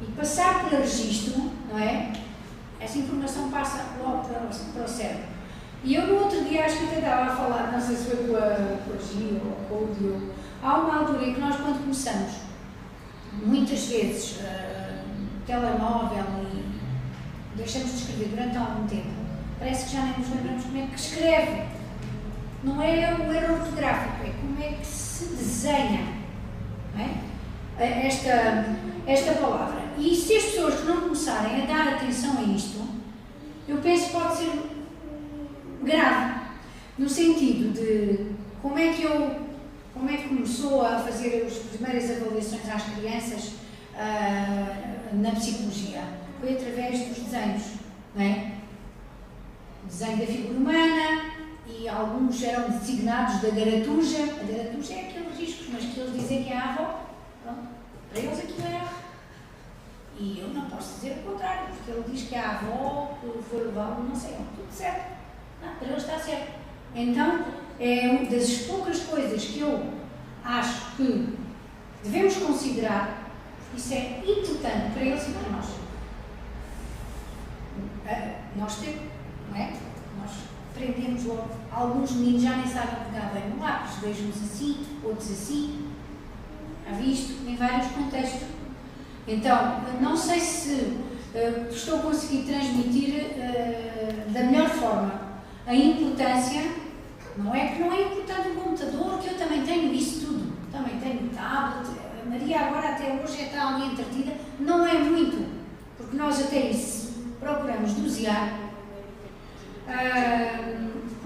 E passar pelo registro, não é? Essa informação passa logo para o cérebro. E eu no outro dia, acho que até estava a falar, não sei se foi com a Gia ou com o Diogo, há uma altura em que nós, quando começamos, muitas vezes, telemóvel, e deixamos de escrever durante algum tempo, parece que já nem nos lembramos como é que escreve. Não é o erro ortográfico, é como é que se desenha, não é? Esta palavra. E se as pessoas não começarem a dar atenção a isto, eu penso que pode ser grave, no sentido de como é que começou a fazer as primeiras avaliações às crianças na psicologia. Foi através dos desenhos, não é? O desenho da figura humana, e alguns eram designados da garatuja. A garatuja é aqueles riscos, mas que eles dizem que é a avó. Pronto, para eles aquilo é. E eu não posso dizer o contrário, porque ele diz que a avó foi levá-lo, não sei, tudo certo. para ele está certo. Então, é uma das poucas coisas que eu acho que devemos considerar, isso é importante para eles e para nós. Nós temos, não é? Nós aprendemos logo. Alguns meninos já nem sabem pegar bem no lápis, vejo-nos assim, outros assim. Já vi isto em vários contextos. Então, não sei se estou a conseguir transmitir da melhor forma a importância. Não é que não é importante o computador, que eu também tenho isso tudo. Também tenho tablet. A Maria agora até hoje está ali entretida. Não é muito, porque nós até isso procuramos dosear.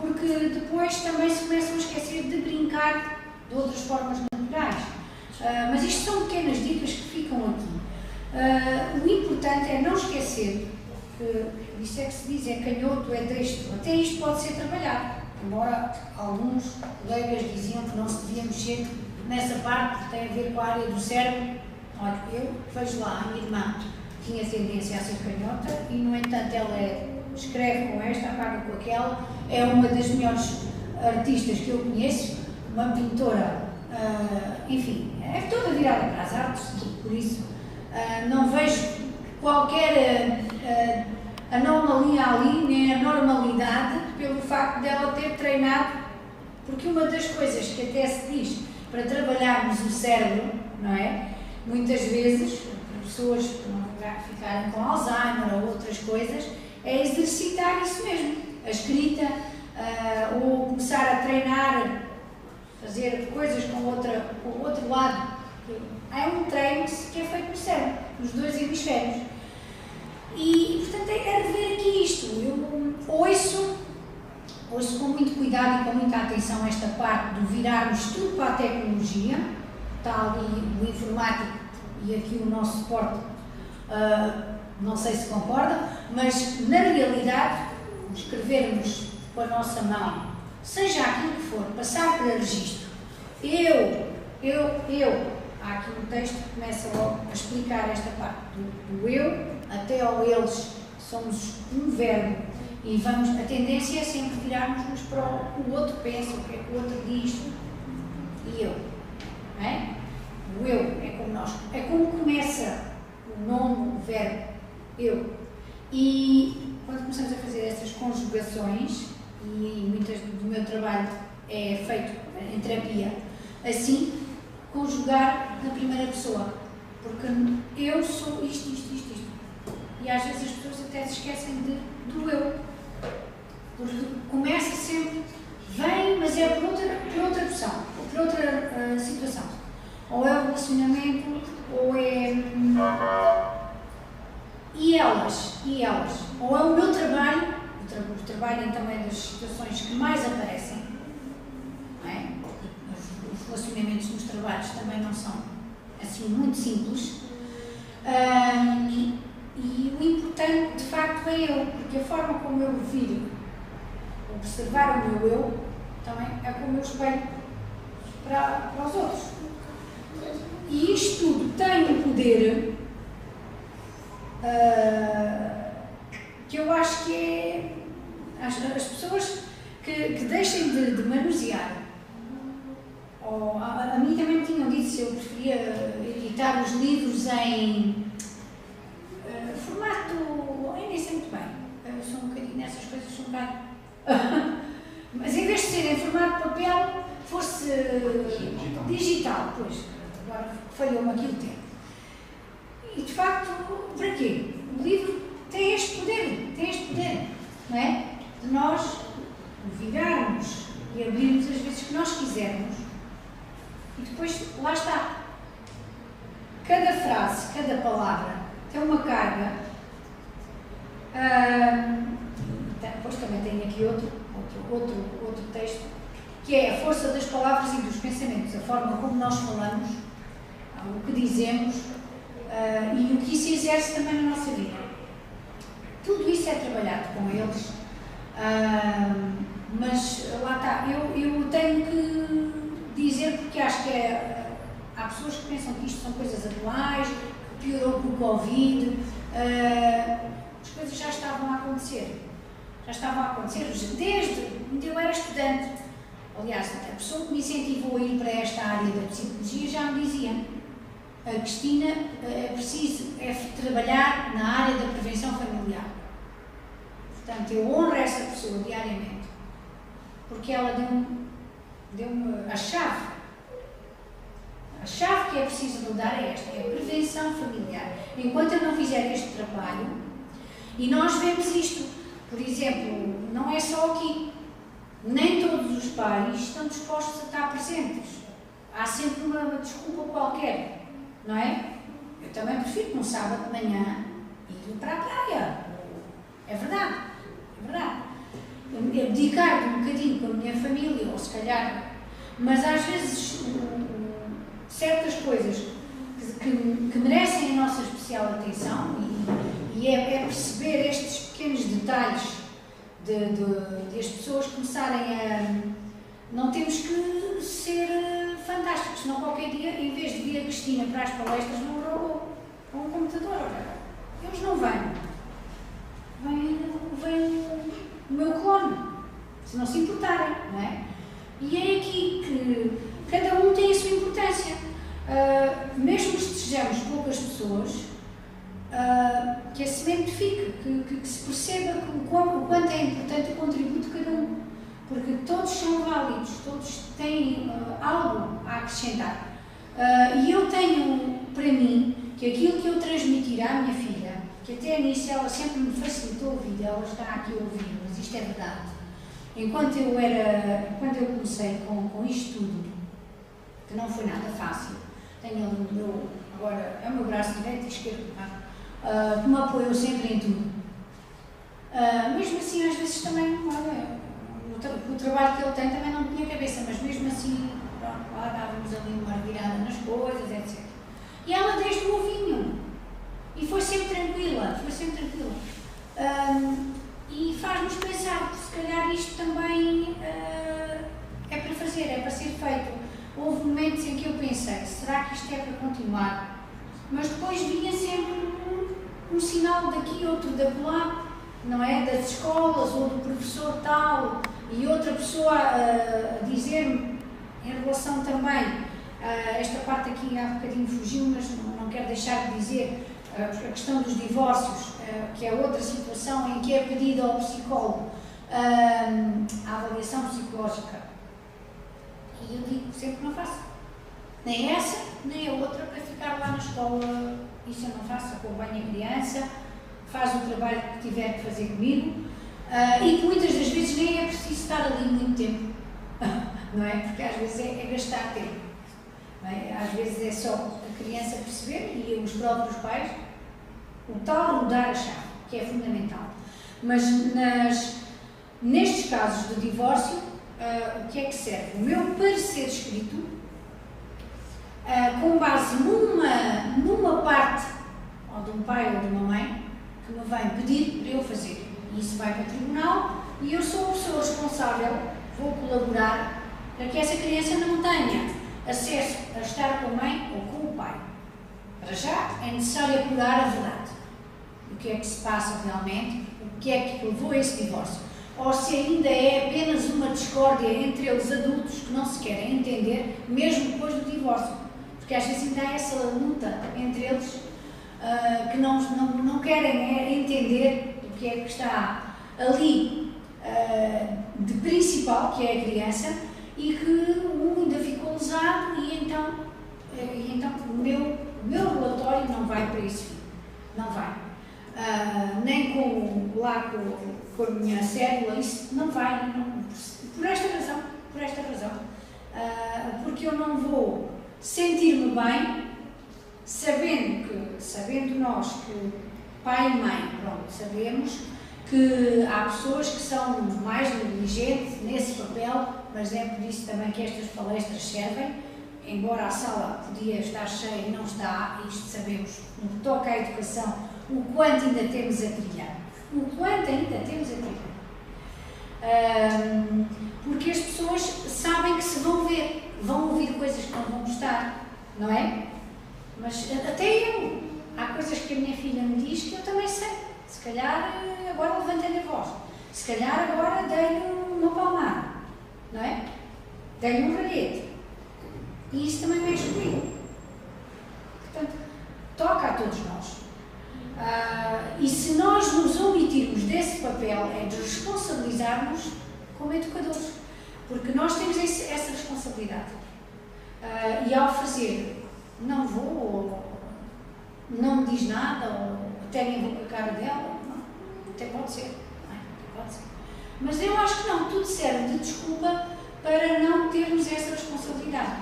Porque depois também se começam a esquecer de brincar de outras formas naturais. Mas isto são pequenas dicas que ficam aqui. O importante é não esquecer que isso é que se diz, é canhoto, é destro. Até isto pode ser trabalhado. Embora alguns colegas diziam que não se devia mexer nessa parte, que tem a ver com a área do cérebro. Olha, eu vejo lá, a minha irmã tinha tendência a ser canhota e, no entanto, ela escreve com esta, apaga com aquela. É uma das melhores artistas que eu conheço, uma pintora, enfim, é toda virada para as artes, por isso não vejo qualquer anomalia ali, nem anormalidade, pelo facto dela ter treinado, porque uma das coisas que até se diz para trabalharmos o cérebro, não é? Muitas vezes, pessoas que não ficarem com Alzheimer ou outras coisas, é exercitar isso mesmo, a escrita, ou começar a treinar, fazer coisas com o outro lado. É um treino que é feito no cérebro, nos dois hemisférios. E, portanto, é rever aqui isto. Eu ouço com muito cuidado e com muita atenção esta parte do virarmos tudo para a tecnologia. Está ali o informático e aqui o nosso suporte, não sei se concorda, mas na realidade, escrevermos com a nossa mão, seja aquilo que for, passar para registro. Há aqui um texto que começa logo a explicar esta parte do eu, até ao eles, somos um verbo, e a tendência é sempre virarmos-nos para o outro pensa, o que é que o outro diz, e eu. Não é? O eu é como começa o nome, o verbo, eu. E quando começamos a fazer essas conjugações, e muitas do meu trabalho é feito em terapia, assim, conjugar na primeira pessoa, porque eu sou isto. E às vezes as pessoas até se esquecem do eu, porque começa sempre, vem, mas é por outra opção, ou por outra situação. Ou é o relacionamento, ou é... E elas. Ou é o meu trabalho, o trabalho também das situações que mais aparecem, não é? Os relacionamentos nos trabalhos também não são assim muito simples. E o importante, de facto, é eu, porque a forma como eu viro, observar o meu eu, também é como eu espelho para os outros. E isto tudo tem um poder que eu acho que é as pessoas que deixem de manusear. A mim também me tinham dito se eu preferia editar os livros em formato, eu nem sei muito bem, eu sou um bocadinho nessas coisas, sou um bocado mas em vez de ser em formato de papel, fosse digital, pois, agora falhou-me aqui o tempo. E de facto, para quê? O livro tem este poder, não é? De nós virarmos e abrirmos as vezes que nós quisermos, e depois, lá está, cada frase, cada palavra tem uma carga. Depois também tenho aqui outro texto, que é a força das palavras e dos pensamentos, a forma como nós falamos, o que dizemos e o que isso exerce também na nossa vida. Tudo isso é trabalhado com eles, mas lá está, eu tenho que dizer, porque acho que há pessoas que pensam que isto são coisas atuais, piorou com o Covid, as coisas já estavam a acontecer. já estavam a acontecer, desde quando eu era estudante. Aliás, a pessoa que me incentivou a ir para esta área da psicologia já me dizia: a Cristina, é preciso trabalhar na área da prevenção familiar. Portanto, eu honro essa pessoa diariamente, porque ela deu-me a chave. A chave que é preciso mudar é esta, é a prevenção familiar. Enquanto eu não fizer este trabalho, e nós vemos isto, por exemplo, não é só aqui, nem todos os pais estão dispostos a estar presentes. Há sempre uma desculpa qualquer, não é? Eu também prefiro num sábado de manhã ir para a praia. É verdade, é verdade. Abdicar um bocadinho com a minha família, ou se calhar, mas às vezes certas coisas que merecem a nossa especial atenção, e é perceber estes pequenos detalhes de as pessoas começarem a... Não temos que ser fantásticos, senão qualquer dia, em vez de vir a Cristina para as palestras, não roubou com um computador. Eles não vêm. Vem o meu clone, se não se importarem, não é? E é aqui que cada um tem a sua importância. Mesmo que sejamos poucas pessoas, que a semente fique, que se perceba o quanto é importante o contributo de cada um, porque todos são válidos, todos têm algo a acrescentar. E eu tenho para mim que aquilo que eu transmitir à minha filha, que até nisso ela sempre me facilitou a vida, ela está aqui a ouvir, mas isto é verdade. Quando eu comecei com isto tudo, que não foi nada fácil, tenho agora é o meu braço direito e esquerdo, que me apoiou sempre em tudo. Mesmo assim, às vezes também, olha, o trabalho que ele tem também não tinha cabeça, mas mesmo assim, pronto, lá dávamos ali uma virada nas coisas, etc. E ela desde o ovinho, e foi sempre tranquila, e faz-nos pensar que se calhar isto também é para fazer, é para ser feito. Houve momentos em que eu pensei, será que isto é para continuar? Mas depois vinha sempre um sinal daqui, outro da lá, não é? Das escolas ou do professor tal, e outra pessoa a dizer-me em relação também, esta parte aqui há bocadinho fugiu, mas não quero deixar de dizer, a questão dos divórcios, que é outra situação em que é pedido ao psicólogo a avaliação psicológica. E eu digo sempre que não faço. Nem essa, nem a outra para ficar lá na escola. Isso eu não faço, acompanho a criança, faz o trabalho que tiver que fazer comigo, e que muitas das vezes nem é preciso estar ali muito tempo, não é? Porque às vezes é gastar tempo. Não é? Às vezes é só a criança perceber e os próprios pais, o tal mudar a chave, que é fundamental. Mas nestes casos de divórcio, o que é que serve? O meu parecer escrito, com base numa parte, ou de um pai ou de uma mãe, que me vem pedir para eu fazer. E isso vai para o tribunal e eu sou a pessoa responsável, vou colaborar para que essa criança não tenha acesso a estar com a mãe ou com o pai. Para já é necessário apurar a verdade. O que é que se passa realmente, o que é que levou a esse divórcio. Ou se ainda é apenas uma discórdia entre eles adultos que não se querem entender, mesmo depois do divórcio. Porque às vezes ainda há essa luta entre eles que não querem entender o que é que está ali de principal, que é a criança, e que um ainda ficou lesado e então o meu relatório não vai para esse fim. Não vai. Nem com a minha cédula, isso não vai, por esta razão, porque eu não vou sentir-me bem sabendo nós que pai e mãe, pronto, sabemos que há pessoas que são mais negligentes nesse papel, mas é por isso também que estas palestras servem, embora a sala podia estar cheia e não está, isto sabemos, no que toca à educação, o quanto ainda temos a trilhar. Porque as pessoas sabem que se vão ver, vão ouvir coisas que não vão gostar, não é? Mas até eu, há coisas que a minha filha me diz que eu também sei. Se calhar agora levantei a voz. Se calhar agora dei-lhe uma palmada, não é? Dei-lhe um ralhete. E isso também mexe comigo. Portanto, toca a todos nós. E se nós nos omitirmos desse papel, é de responsabilizarmos como educadores. Porque nós temos essa responsabilidade. E ao fazer, não vou, ou não me diz nada, ou até nem vou com a cara dela, não, até pode ser. Mas eu acho que não, tudo serve de desculpa para não termos essa responsabilidade.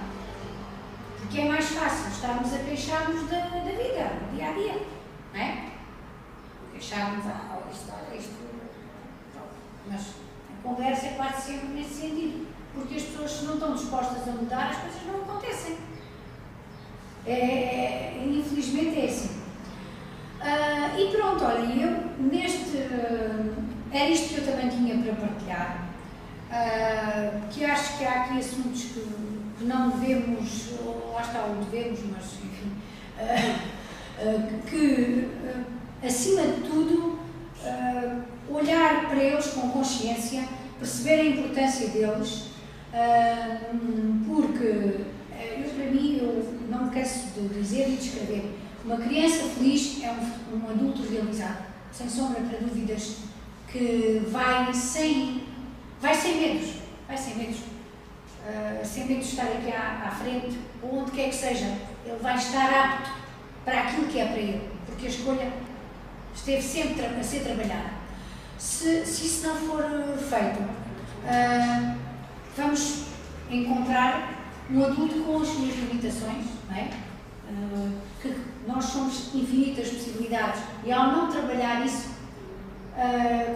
Porque é mais fácil estarmos a queixar-nos da vida, do dia a dia, não é? Queixar-nos, isto. Mas a conversa é quase sempre nesse sentido. Porque as pessoas, se não estão dispostas a mudar, as coisas não acontecem. Infelizmente é assim. E pronto, olha, eu era isto que eu também tinha para partilhar, que acho que há aqui assuntos que não devemos, lá está o devemos, mas enfim, que acima de tudo olhar para eles com consciência, perceber a importância deles, porque para mim, eu não me canso de dizer e de escrever, uma criança feliz é um adulto realizado, sem sombra para dúvidas, que vai sem medos, sem medo de estar aqui à frente, ou onde quer que seja, ele vai estar apto para aquilo que é para ele, porque a escolha esteve sempre a ser trabalhada. Se isso não for feito, vamos encontrar um adulto com as suas limitações, não é? Que nós somos infinitas possibilidades e ao não trabalhar isso,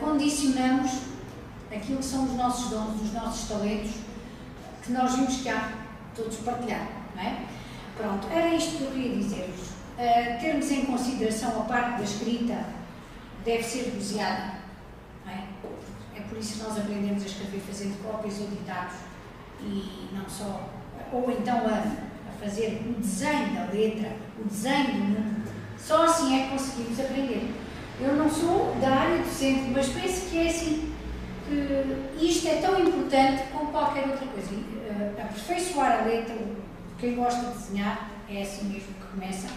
condicionamos aquilo que são os nossos dons, os nossos talentos, que nós vimos que há todos partilhar, não é? Pronto, era isto que eu queria dizer-vos. Termos em consideração a parte da escrita deve ser doseada, não é? É por isso que nós aprendemos a escrever fazendo cópias ou ditados e não só, ou então a fazer o desenho da letra, o desenho do mundo. Só assim é que conseguimos aprender. Eu não sou da área docente, mas penso que é assim, que isto é tão importante como qualquer outra coisa. Aperfeiçoar a letra, quem gosta de desenhar, é assim mesmo que começa.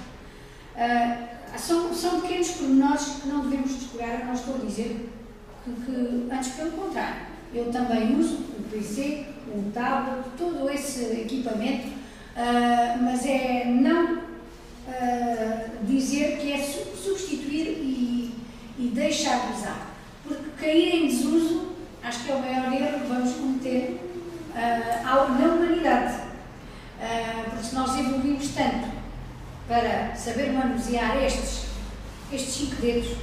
São pequenos pormenores que não devemos descurar. Eu não estou a dizer que antes pelo contrário. Eu também uso o PC, o tablet, todo esse equipamento, mas é não dizer que é substituir e deixar de usar. Porque cair em desuso, acho que é o maior erro que vamos cometer na humanidade. Porque se nós evoluímos tanto para saber manusear estes 5 dedos,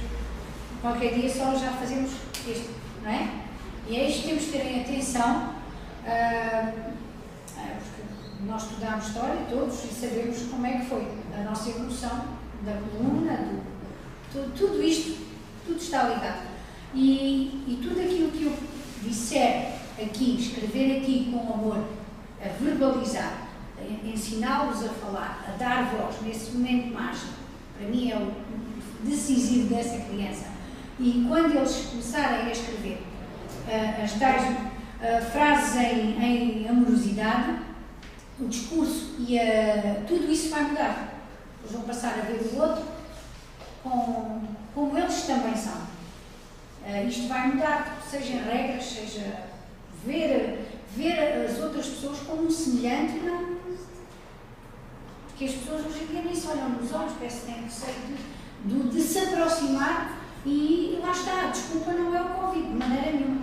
qualquer dia só já fazemos este, não é? E é isto que temos que ter em atenção, porque nós estudamos história todos e sabemos como é que foi a nossa evolução da coluna, tudo isto, tudo está ligado. E tudo aquilo que eu disser aqui, escrever aqui com amor, a verbalizar, a ensiná-los a falar, a dar voz nesse momento mágico, para mim é o decisivo dessa criança. E quando eles começarem a escrever as tais frases em amorosidade, o discurso e tudo isso vai mudar. Eles vão passar a ver o outro como eles também são. Isto vai mudar, seja em regras, seja ver as outras pessoas como um semelhante, não. Porque as pessoas hoje em dia nem se olham nos olhos, parece que têm receio de se aproximar e lá está, a desculpa não é o Covid, de maneira nenhuma.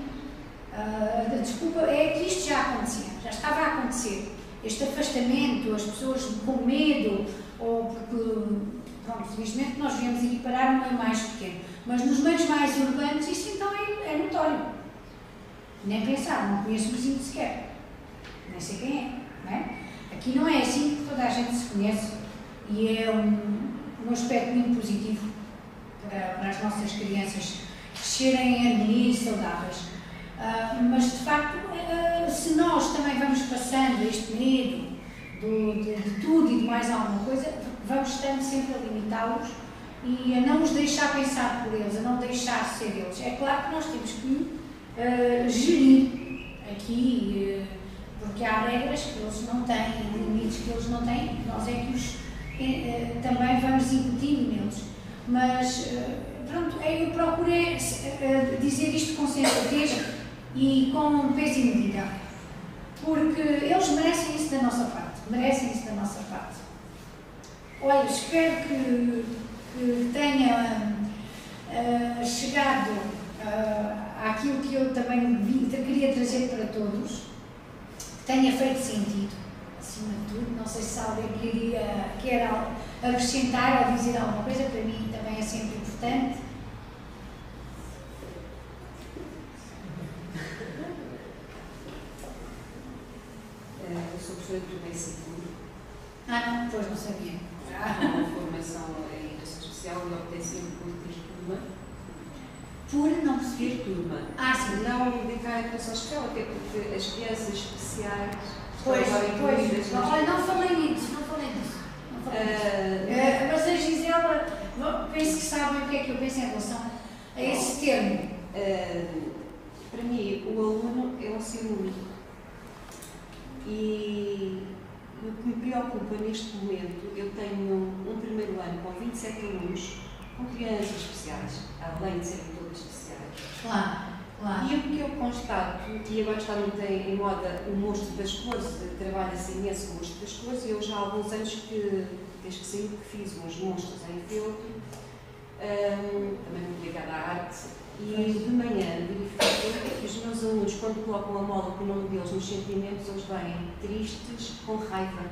A desculpa é que isto já acontecia, já estava a acontecer. Este afastamento, as pessoas com medo, ou porque, pronto, felizmente nós viemos aqui parar um meio mais pequeno, mas nos meios mais urbanos isso então é notório. Nem pensar, não conheço o vizinho sequer, nem sei quem é, não é? Aqui não é assim que toda a gente se conhece e é um aspecto muito positivo para as nossas crianças crescerem em harmonia e saudáveis. Mas de facto, se nós também vamos passando este medo de tudo e de mais alguma coisa, vamos estando sempre a limitá-los e a não os deixar pensar por eles, a não deixar ser eles. É claro que nós temos que gerir aqui, porque há regras que eles não têm, limites que eles não têm, nós é que os também vamos incutindo neles. Mas, pronto, eu procuro dizer isto com sensatez e com peso e medida, porque eles merecem isso da nossa parte, Olha, espero que tenha chegado àquilo que eu também queria trazer para todos, que tenha feito sentido, acima de tudo. Não sei se alguém quer acrescentar ou dizer alguma coisa, para mim também é sempre importante. Eu sou professora do PSI. Não, pois não sabia. Uma formação em educação especial e optei sempre por ter turma. Não percebi? Ter turma. Sim. Não me dedicar à educação especial, até porque as crianças especiais Pois. incluídas. Olha, não falei nisso. Mas a Gisela, penso que sabem o que é que eu penso em relação a esse termo. Para mim, o aluno é um ser único. E o que me preocupa neste momento, eu tenho um primeiro ano com 27 alunos, com crianças especiais, além de serem todas especiais. Claro. E o que eu constato, e agora está muito em moda o monstro das cores, trabalha-se imenso com o monstro das cores, e eu já há alguns anos que, desde que saí, que fiz uns monstros em feltro, também muito ligada à arte, e de manhã verifico que os meus alunos, quando colocam a mola com o nome deles nos sentimentos, eles vêm tristes, com raiva.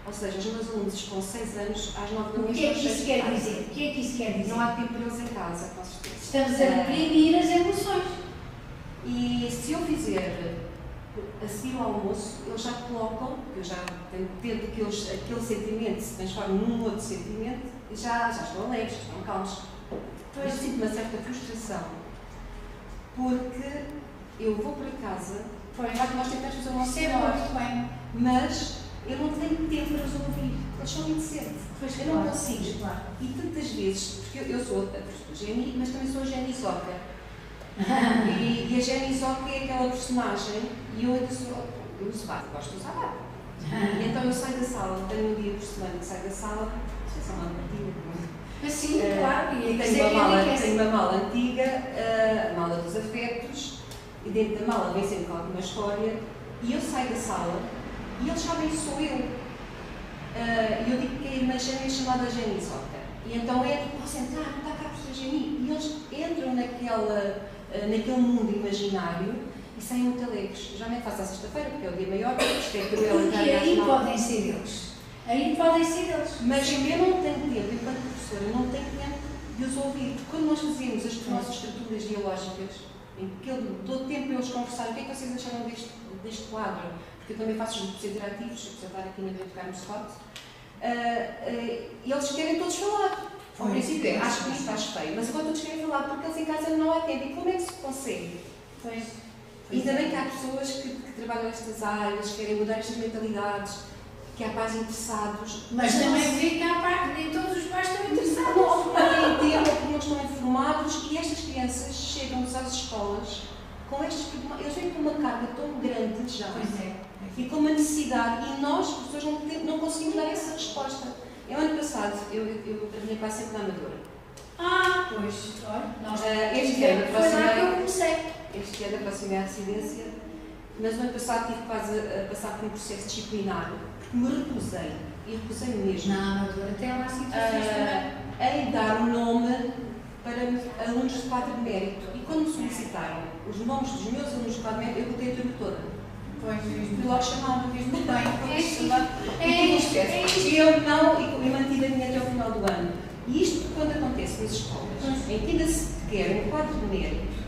Ou seja, os meus alunos com 6 anos, às 9 da manhã... O que é que isso quer dizer? Não há tempo para eles em casa, com certeza. Estamos a reprimir as emoções. E se eu fizer a seguir ao almoço, eles já colocam, porque eu já tento que aquele sentimento se transforme num outro sentimento, e já estão alegres, já estão calmos. Depois sinto uma certa frustração, porque eu vou para casa, claro que nós tentamos fazer o nosso melhor, mas eu não tenho tempo para os ouvir, eles são muito cedo, eu não consigo. E tantas vezes, porque eu sou a professora Jenny, mas também sou a Jenny Zoca. E a Jenny Zoca é aquela personagem, e eu ainda sou, eu uso barba, gosto de usar barba. E então eu saio da sala, tenho um dia por semana que saio da sala, não sei se é uma partida, sim, claro, e tenho uma mala antiga, a mala dos afetos, e dentro da mala vem sempre alguma história, e eu saio da sala, e eles sabem que sou eu. E eu digo que a irmã Jenny é chamada Jenny Zoca. E então posso entrar, não está cá a professora Jenny, e eles entram naquele mundo imaginário e saem muito alegres. Já nem faço à sexta-feira, porque é o dia maior, isto é cruel. Porque aí podem ser eles. Mas eu não tenho tempo, enquanto professora, eu não tenho tempo de os ouvir. Quando nós fazemos as nossas estruturas dialógicas, em que eu dou tempo para eles conversarem, o que é que vocês acharam deste quadro? Porque eu também faço os grupos interativos, apesar de estar aqui na Vem Tocar no Spot, e eles querem todos falar. Ao princípio, acho que isto faz feio, mas agora todos querem falar porque eles em casa não atendem. Como é que se consegue? Ainda bem que há pessoas que trabalham nestas áreas, querem mudar estas mentalidades, que há pais interessados. Mas também vê que há pais, nem todos os pais estão interessados. Não têm tempo, porque não estão informados, e estas crianças chegam às escolas com estas problemas. Eles vêm com uma carga tão grande já. E com uma necessidade, e nós, professores, não conseguimos dar essa resposta. Ano passado, eu trabalhei quase sempre na Amadora. Pois, olha, este ano, foi lá que eu comecei. Este ano aproximei à residência, mas no ano passado tive quase a passar por um processo disciplinar, porque me recusei, e recusei mesmo, na Amadora tem lá situações também, em dar um nome para alunos de quadro de mérito. E quando me solicitaram os nomes dos meus alunos de quadro de mérito, eu botei a turma toda. Fui logo chamada, fiz muito bem. E eu não, e mantive a minha até ao final do ano. E isto quando acontece nas escolas, em que ainda se quer um quadro de mérito,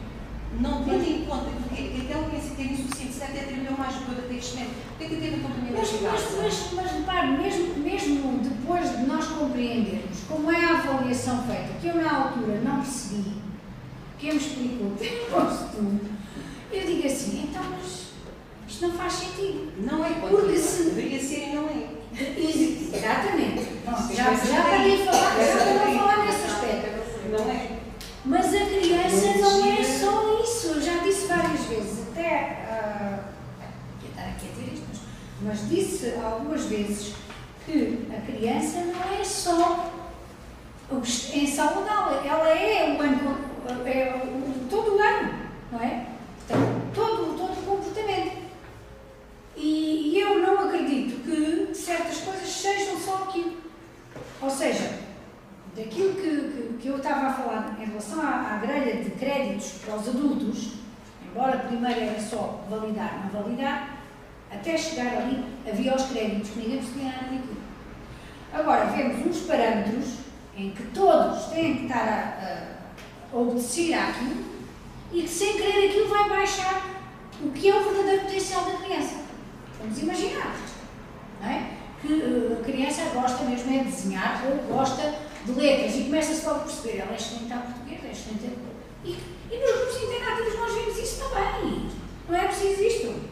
não tendo em conta que aquela criança que teve insuficiente, se até trabalhou mais do que eu até este momento, o que é que teve a companhia da cidade? Mas repare, mesmo depois de nós compreendermos como é a avaliação feita, que eu na altura não percebi, quem me explicou, eu digo assim, então, mas isto não faz sentido. Não é, porque se deveria ser e não é. Exatamente. Já parei de falar nesse aspecto. Não é. Mas a criança não é só isso. Eu já disse várias ia ter isto, mas disse algumas vezes que a criança não é só em sala de aula, ela é o ano, todo o ano, não é? Portanto, todo o comportamento. E eu não acredito que certas coisas sejam só aquilo. Ou seja, daquilo que eu estava a falar em relação à grelha de créditos para os adultos, embora primeiro era só validar, não validar, até chegar ali havia os créditos, que ninguém percebia nada daquilo. Agora, vemos uns parâmetros em que todos têm que estar a obedecer àquilo e que sem querer aquilo vai baixar o que é o verdadeiro potencial da criança. Vamos imaginar, não é? Que a criança gosta mesmo é de desenhar ou gosta de letras e começa-se logo a perceber, ela é excelente a português, é excelente a... E nos grupos interativos nós vemos isso também. Não é preciso isto.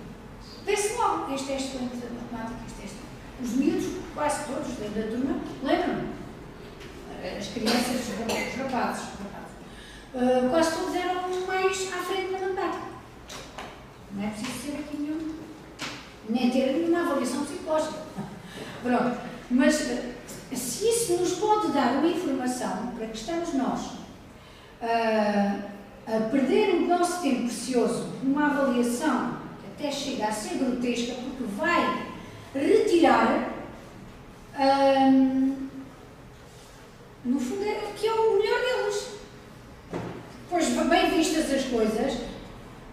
Vê-se logo, este é excelente a matemática, este é excelente. Os miúdos, quase todos da turma, lembram-me? As crianças, os rapazes, quase todos eram mais à frente na matemática. Não é preciso ser aqui nenhum, nem ter nenhuma avaliação psicológica. Pronto, mas se isso nos pode dar uma informação para que estamos nós a perder o nosso tempo precioso numa avaliação que até chega a ser grotesca, porque vai retirar, no fundo, que é o melhor deles. Depois, bem vistas as coisas,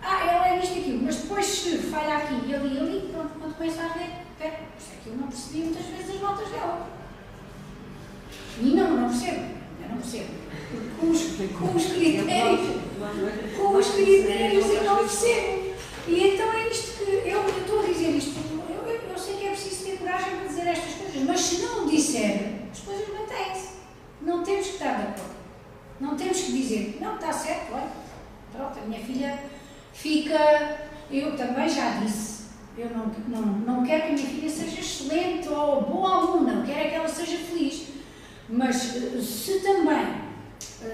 ela é isto e aquilo, mas depois se falha aqui e ali, pronto, quando começa a ver, por isso é que eu não percebi muitas vezes as notas dela. E não percebo, eu não percebo. Porque com os critérios eu não percebo. E então é isto que eu estou a dizer isto. Eu sei que é preciso ter coragem para dizer estas coisas, mas se não o disser, as coisas mantêm-se. Não temos que estar de acordo. Não temos que dizer, não, está certo, olha, pronto, a minha filha fica. Eu também já disse, eu não quero que a minha filha seja excelente ou boa aluna, eu quero é que ela seja feliz. Mas se também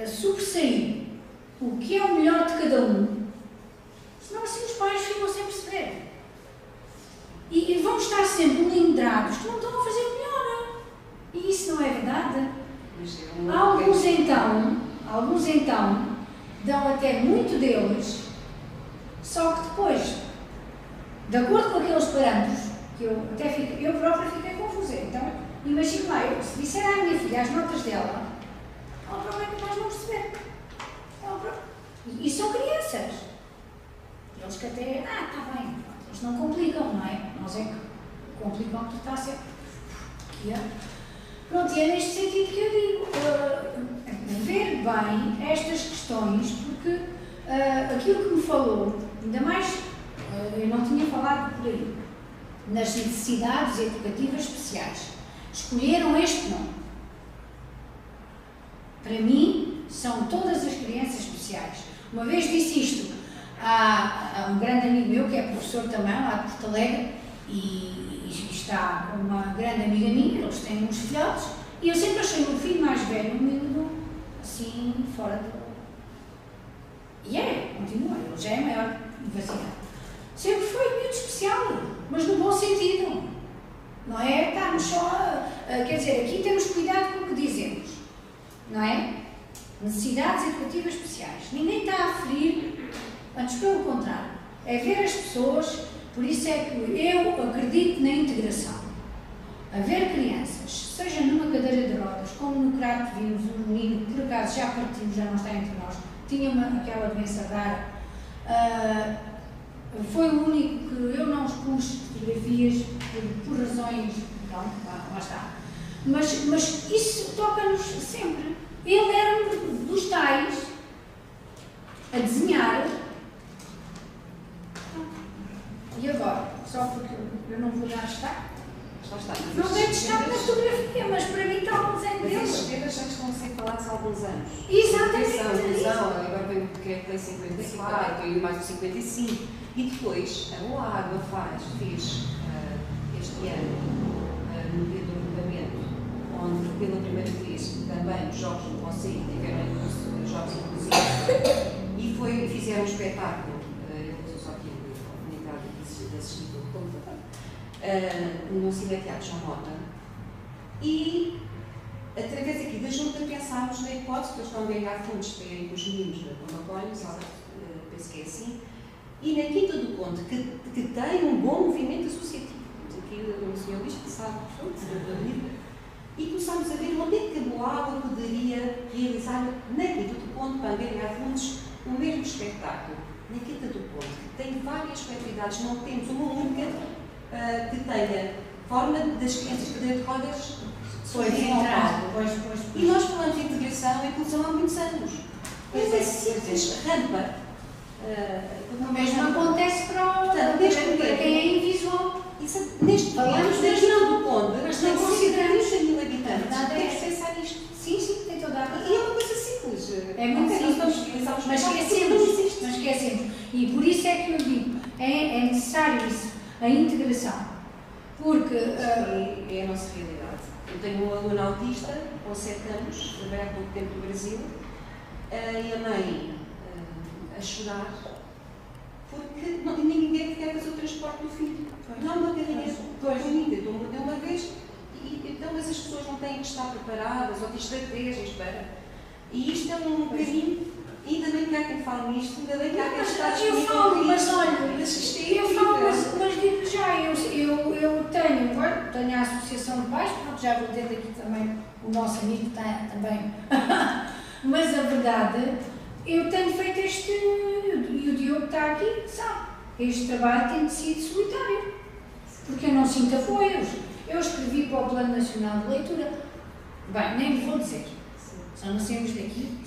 sobressair o que é o melhor de cada um, senão assim os pais ficam sem perceber. E vão estar sempre lindrados que não estão a fazer o melhor. E isso não é verdade? Alguns então dão até muito deles, só que depois, de acordo com aqueles parâmetros, que eu própria fiquei confusa. Então, imagino lá, se disser à minha filha as notas dela, ela provavelmente mais não perceber. E são crianças. Eles que até, está bem, eles não complicam, não é? Nós é que complicam que está a ser. Pronto, e é neste sentido que eu digo, ver bem estas questões, porque aquilo que me falou, ainda mais, eu não tinha falado por aí, nas necessidades educativas especiais, escolheram este nome. Para mim, são todas as crianças especiais. Uma vez disse isto a um grande amigo meu, que é professor também, lá de Porto Alegre, e está com uma grande amiga minha, eles têm uns filhotes, e eu sempre achei o filho mais velho, um miúdo, assim, fora do... E continua, ele já é maior de vacinado. Sempre foi miúdo especial, mas no bom sentido. Não é estarmos só, quer dizer, aqui temos cuidado com o que dizemos, não é? Necessidades educativas especiais. Ninguém está a ferir, antes pelo contrário, é ver as pessoas. Por isso é que eu acredito na integração. Haver crianças, seja numa cadeira de rodas, como no Crato vimos um menino que por acaso já partiu, já não está entre nós, tinha aquela doença rara, foi o único que eu não expus fotografias por razões, pronto, lá está. Mas isso toca-nos sempre. Ele era um dos tais a desenhar. E agora? Só porque eu não vou dar destaque? Não tem destaque na fotografia, mas para mim está um desenho dele. Esses temas já estão a ser falados há alguns anos. Exatamente. Agora vem o decreto lei 54 e mais o 55. E depois, a OAG fez este ano, no dia do regulamento, onde pela primeira vez também os jogos do Conselho tiveram os jogos inclusivos e fizeram um espetáculo. Eu sou só aqui a comunidade que se de assistir pelo computador, no Cineteatro João Mota. E, através aqui da junta, pensámos na hipótese que eles estão a ganhar fundos para irem com os meninos da Pomba penso que é assim, e na Quinta do Conde, que tem um bom movimento associativo. Aqui o senhor Luís que sabe, e começámos a ver onde é que a Boaba poderia realizar na Quinta do Conde para ganhar fundos o mesmo espetáculo. Na Quinta do Conde, que tem várias atividades, não temos uma única que tenha forma das crianças de cadeira de rodas e nós falamos de integração e inclusão há muitos anos. Mas é simples, rampa. O mesmo acontece para quem é invisual. Neste falamos deste do Conde, mas não consideramos 30 mil habitantes. Tem que pensar nisto. Sim, tem toda a razão. E é uma coisa simples. É muito simples. Mas esquecemos. E por isso é que eu digo, é necessário isso, a integração. Porque é a nossa realidade. Eu tenho um aluno autista com 7 anos, veio há pouco tempo do Brasil, e a mãe a chorar, porque não tinha ninguém que quer fazer o transporte do filho. Não há uma carrinha bonita, eu mudei uma vez, então mas as pessoas não têm que estar preparadas ou têm estratégias para. E isto é um caminho, ainda bem que há quem fale nisto, ainda bem que há quem está disponível. Eu falo, mas olha, mas digo já, eu tenho a Associação de Pais, pronto, já vou ter aqui também o nosso amigo que está também. Mas a verdade, eu tenho feito e o Diogo está aqui, sabe, este trabalho tem sido solitário, porque eu não sinto apoios. Eu escrevi para o Plano Nacional de Leitura, bem, nem lhe vou dizer, só nascemos daqui,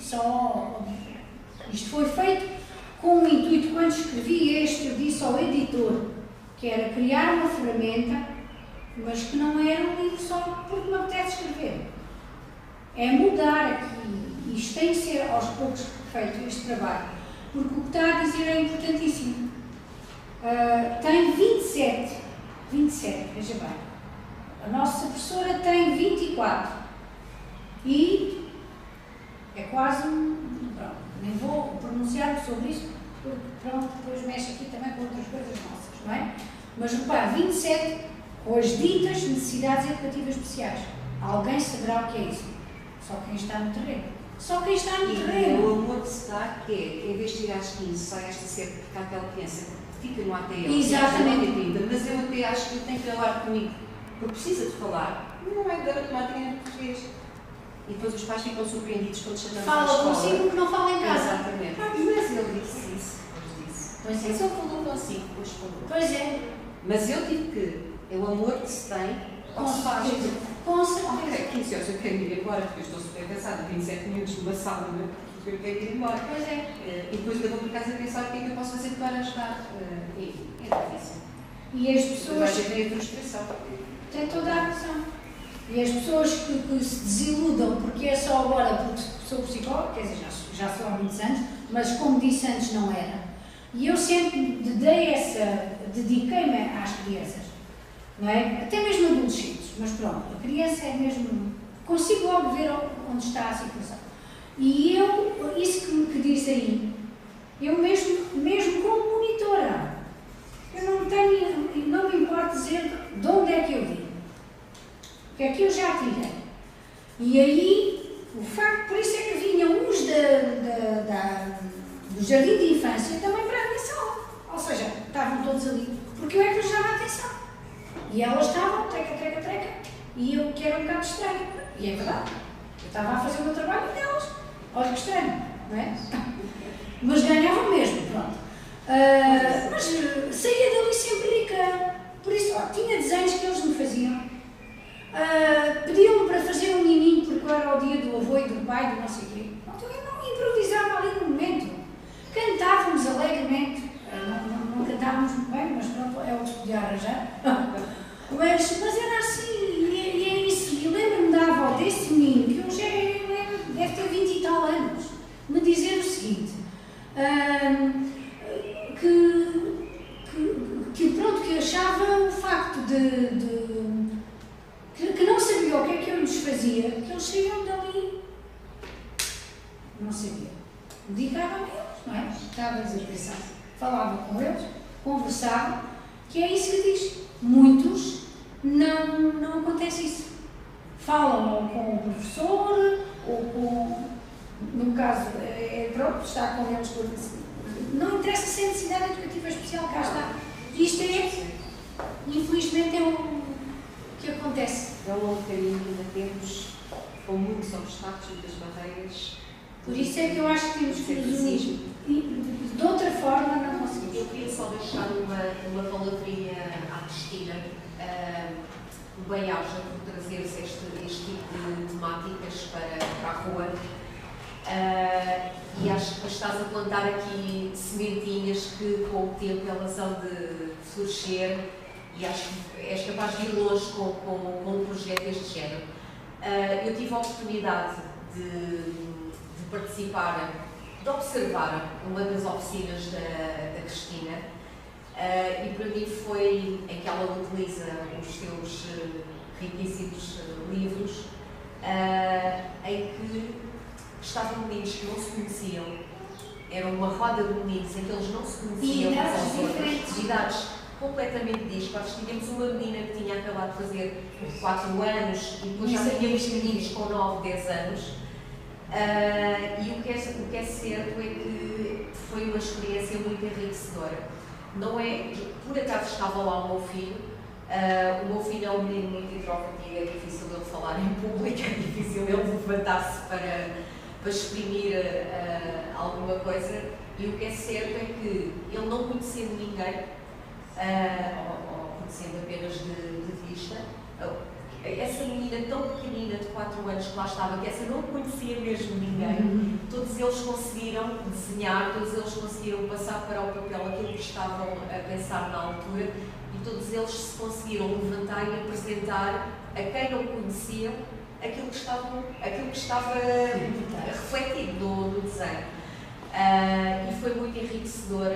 isto foi feito com o intuito, quando escrevi este, eu disse ao editor, que era criar uma ferramenta, mas que não era um livro só porque me apetece escrever. É mudar aqui, isto tem que ser aos poucos feito este trabalho, porque o que está a dizer é importantíssimo. Tem 27, veja bem. A nossa professora tem 24 e é quase pronto, nem vou pronunciar sobre isso, porque pronto, depois mexe aqui também com outras coisas nossas, não é? Mas repare, 27 com as ditas necessidades educativas especiais. Alguém saberá o que é isso? Só quem está no terreno. Só quem está no terreno. O amor que se dá, que é, em vez de ir às 15, sai às 17, porque há aquela criança que fica no ATL. Exatamente. Mas eu até acho que tem que falar comigo, porque precisa de falar. Não é da matemática nem de português. E depois os pais ficam surpreendidos quando chegamos à escola. Fala consigo porque não fala em casa. Exatamente. Mas ele disse isso. Pois é. Mas eu falou consigo, depois falou. Pois é. Mas eu tive que, é o amor que se tem, com certeza. Com certeza. Ok, 15 horas eu quero ir embora, porque eu estou super cansada, 27 minutos numa sala, não é? Eu quero ir embora. Pois é. E depois eu vou para casa a pensar o que é que eu posso fazer para ajudar. Enfim, é difícil. E as pessoas. Mas tem a frustração. Tem toda a razão. E as pessoas que se desiludam porque é só agora, porque sou psicóloga, quer dizer, já sou há muitos anos, mas como disse antes, não era. E eu sempre dediquei-me às crianças, não é? Até mesmo adolescentes, mas pronto, a criança é mesmo. Consigo logo ver onde está a situação. E eu, isso que diz aí, eu mesmo como monitora, eu não me importa dizer de onde é que eu vim. Porque aqui eu já tirei. E aí, o facto, por isso é que vinham uns do jardim de infância também para a minha sala. Ou seja, estavam todos ali. Porque eu é que lhes dava atenção. E elas estavam, treca. E eu que era um bocado estranho. E é verdade. Eu estava a fazer o meu trabalho e elas. Olha que estranho, não é? Mas ganhavam mesmo, pronto. Mas saía dali sempre rica. Por isso, tinha desenhos que eles me faziam. Pediam-me para fazer um miminho porque era o dia do avô e do pai, do não sei o quê. Então eu não improvisava ali no momento. Cantávamos alegremente. Não cantávamos muito bem, mas pronto, é o que se podia arranjar. mas era assim, e é isso. E lembro-me da avó desse menino, que hoje deve ter 20 e tal anos, me dizer o seguinte, que achava o facto que não sabia o que é que eu lhes fazia, que eles saíam dali. Não sabia. Dedicava-me a eles, não é? Estava a dizer, falava com eles, conversava, que é isso que diz. Muitos não acontece isso. Falam ou com o professor, ou com, no caso, pronto, está com eles todos. Não interessa se é necessidade educativa especial, cá está. Isto infelizmente, é o que acontece. É um longo caminho que ainda temos, com muitos obstáculos, muitas barreiras. Por isso é que eu acho que temos que de outra forma não conseguimos. Eu queria só deixar uma palavrinha à Cristina, bem-aja por trazeres este tipo de temáticas para a rua. E acho que estás a plantar aqui sementinhas que com o tempo elas hão de florescer e acho que és capaz de ir longe com um projeto deste género. Eu tive a oportunidade de participar, de observar uma das oficinas da Cristina e para mim foi em que ela utiliza os seus riquíssimos livros em que estavam meninos que não se conheciam, era uma roda de meninos em que eles não se conheciam, diferentes, de idades completamente dispares. Tínhamos uma menina que tinha acabado de fazer 4 anos e depois já tínhamos meninos com 9, 10 anos. E o que é certo é que foi uma experiência muito enriquecedora. Não é, por acaso estava lá o meu filho. O meu filho é um menino muito introvertido, é difícil ele falar em público, é difícil ele levantar-se para exprimir alguma coisa, e o que é certo é que ele não conhecendo ninguém, ou conhecendo apenas de vista, essa menina tão pequenina de 4 anos que lá estava, que essa não conhecia mesmo ninguém, todos eles conseguiram desenhar, todos eles conseguiram passar para o papel aquilo que estavam a pensar na altura, e todos eles se conseguiram levantar e apresentar a quem não conheciam aquilo que estava refletido no desenho. E foi muito enriquecedor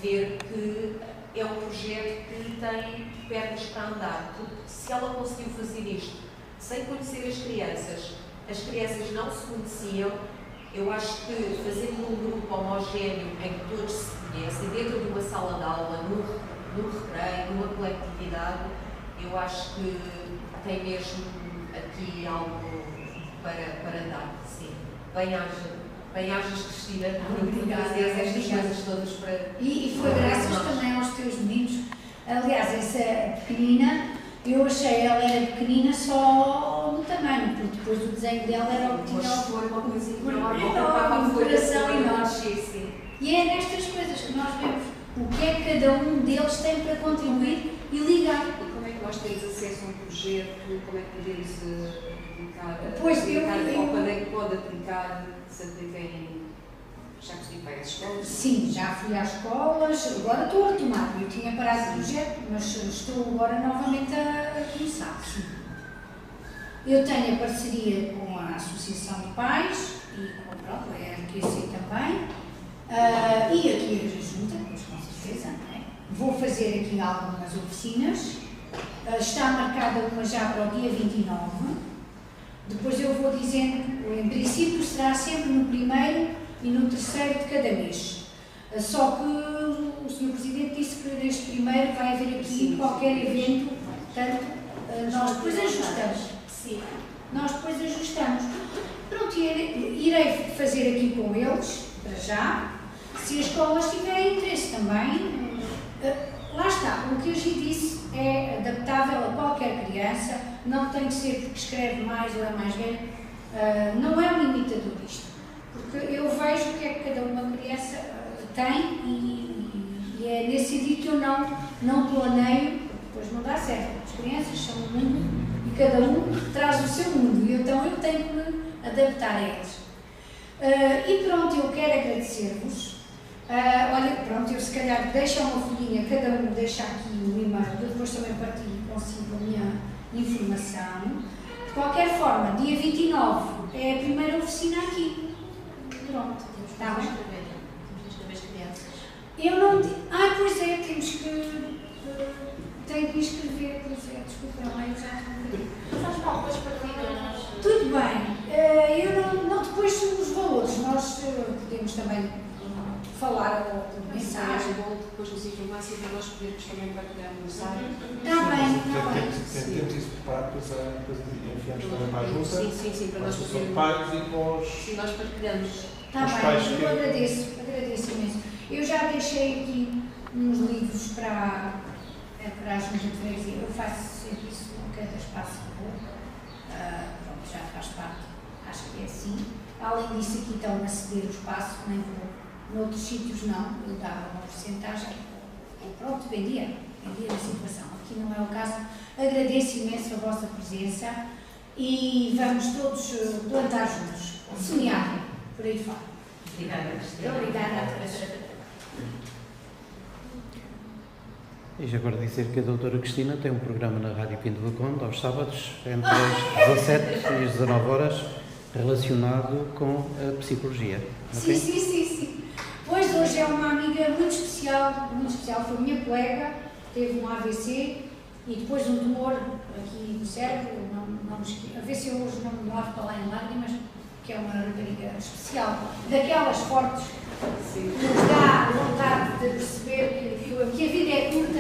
ver que é um projeto que tem pernas para andar, porque se ela conseguiu fazer isto sem conhecer as crianças não se conheciam, eu acho que fazendo um grupo homogéneo em que todos se conhecem, dentro de uma sala de aula, num recreio, numa coletividade, eu acho que tem mesmo aqui algo para andar, sim. Bem-ajas, Cristina, por trazer estas coisas todas para... E foi graças também aos teus meninos. Aliás, essa pequenina, eu achei ela era pequenina só no tamanho, porque depois do desenho dela era o que tinha uma coisa enorme, um coração enorme. E é nestas coisas que nós vemos o que é que cada um deles tem para contribuir e ligar. E como é que nós temos acesso a um projeto? Como é que podemos aplicar? Pois, ou quando é que pode aplicar? Se apliquem, já que vai às escolas? Sim, já fui às escolas, agora estou a retomar. Eu tinha parado o projeto, mas estou agora novamente a começar. Eu tenho a parceria com a Associação de Pais e com a RQC também, e aqui a Junta, com certeza, não é? Vou fazer aqui algumas oficinas, está marcada uma já para o dia 29. Depois eu vou dizendo, em princípio será sempre no primeiro e no terceiro de cada mês. Só que o Sr. Presidente disse que neste primeiro vai haver aqui qualquer evento, portanto, nós depois ajustamos. Sim. Nós depois ajustamos. Pronto, irei fazer aqui com eles, para já. Se as escolas tiverem interesse também, lá está, o que eu já disse é adaptável a qualquer criança, não tem que ser porque escreve mais ou é mais velho, não é um limitador isto, porque eu vejo o que é que cada uma criança tem e é nesse sentido que eu não planeio, depois não dá certo. As crianças são um mundo e cada um traz o seu mundo, e então eu tenho que me adaptar a eles. E pronto, eu quero agradecer-vos. Olha, pronto, eu se calhar deixo uma folhinha, cada um deixa aqui o e-mail, eu depois também partilho consigo a minha informação. De qualquer forma, dia 29 é a primeira oficina aqui. Pronto, está bem? Temos as crianças. Eu não... pois é, tenho que inscrever, pois é, desculpa, eu já estou. Faz mal, depois partilhamos. Tudo bem, eu não depois os valores, nós podemos também falar ou por mensagem. É bom depois nos informassem para nós podermos também partilhar no site. Está bem, está bem. Temos isso preparado, depois enviamos também para a junta. Sim, para para nós os podermos. pais e para os... Sim, nós partilhamos. Está Os pais bem, que- eu agradeço imenso. Eu já deixei aqui uns livros para a junta de freguesia. Eu faço sempre isso com cada espaço que vou. Pronto, já faz parte, acho que é assim. Além disso, aqui estão a ceder o espaço, nem vou. Noutros sítios não, eu dava uma porcentagem e pronto, vendia a situação. Aqui não é o caso. Agradeço imenso a vossa presença e vamos todos plantar juntos. Semear, por aí fora. Obrigada, Cristina. Obrigada. E já agora dizer que a doutora Cristina tem um programa na Rádio Pinto do Conde, aos sábados, entre as 17 e as 19 horas, relacionado com a psicologia. Ok? Sim. Pois hoje é uma amiga muito especial, foi minha colega, teve um AVC e depois um tumor aqui no cérebro, a ver se eu hoje não me lavo para lá em lágrimas, que é uma rapariga especial, daquelas fortes, que nos dá vontade de perceber que a vida é curta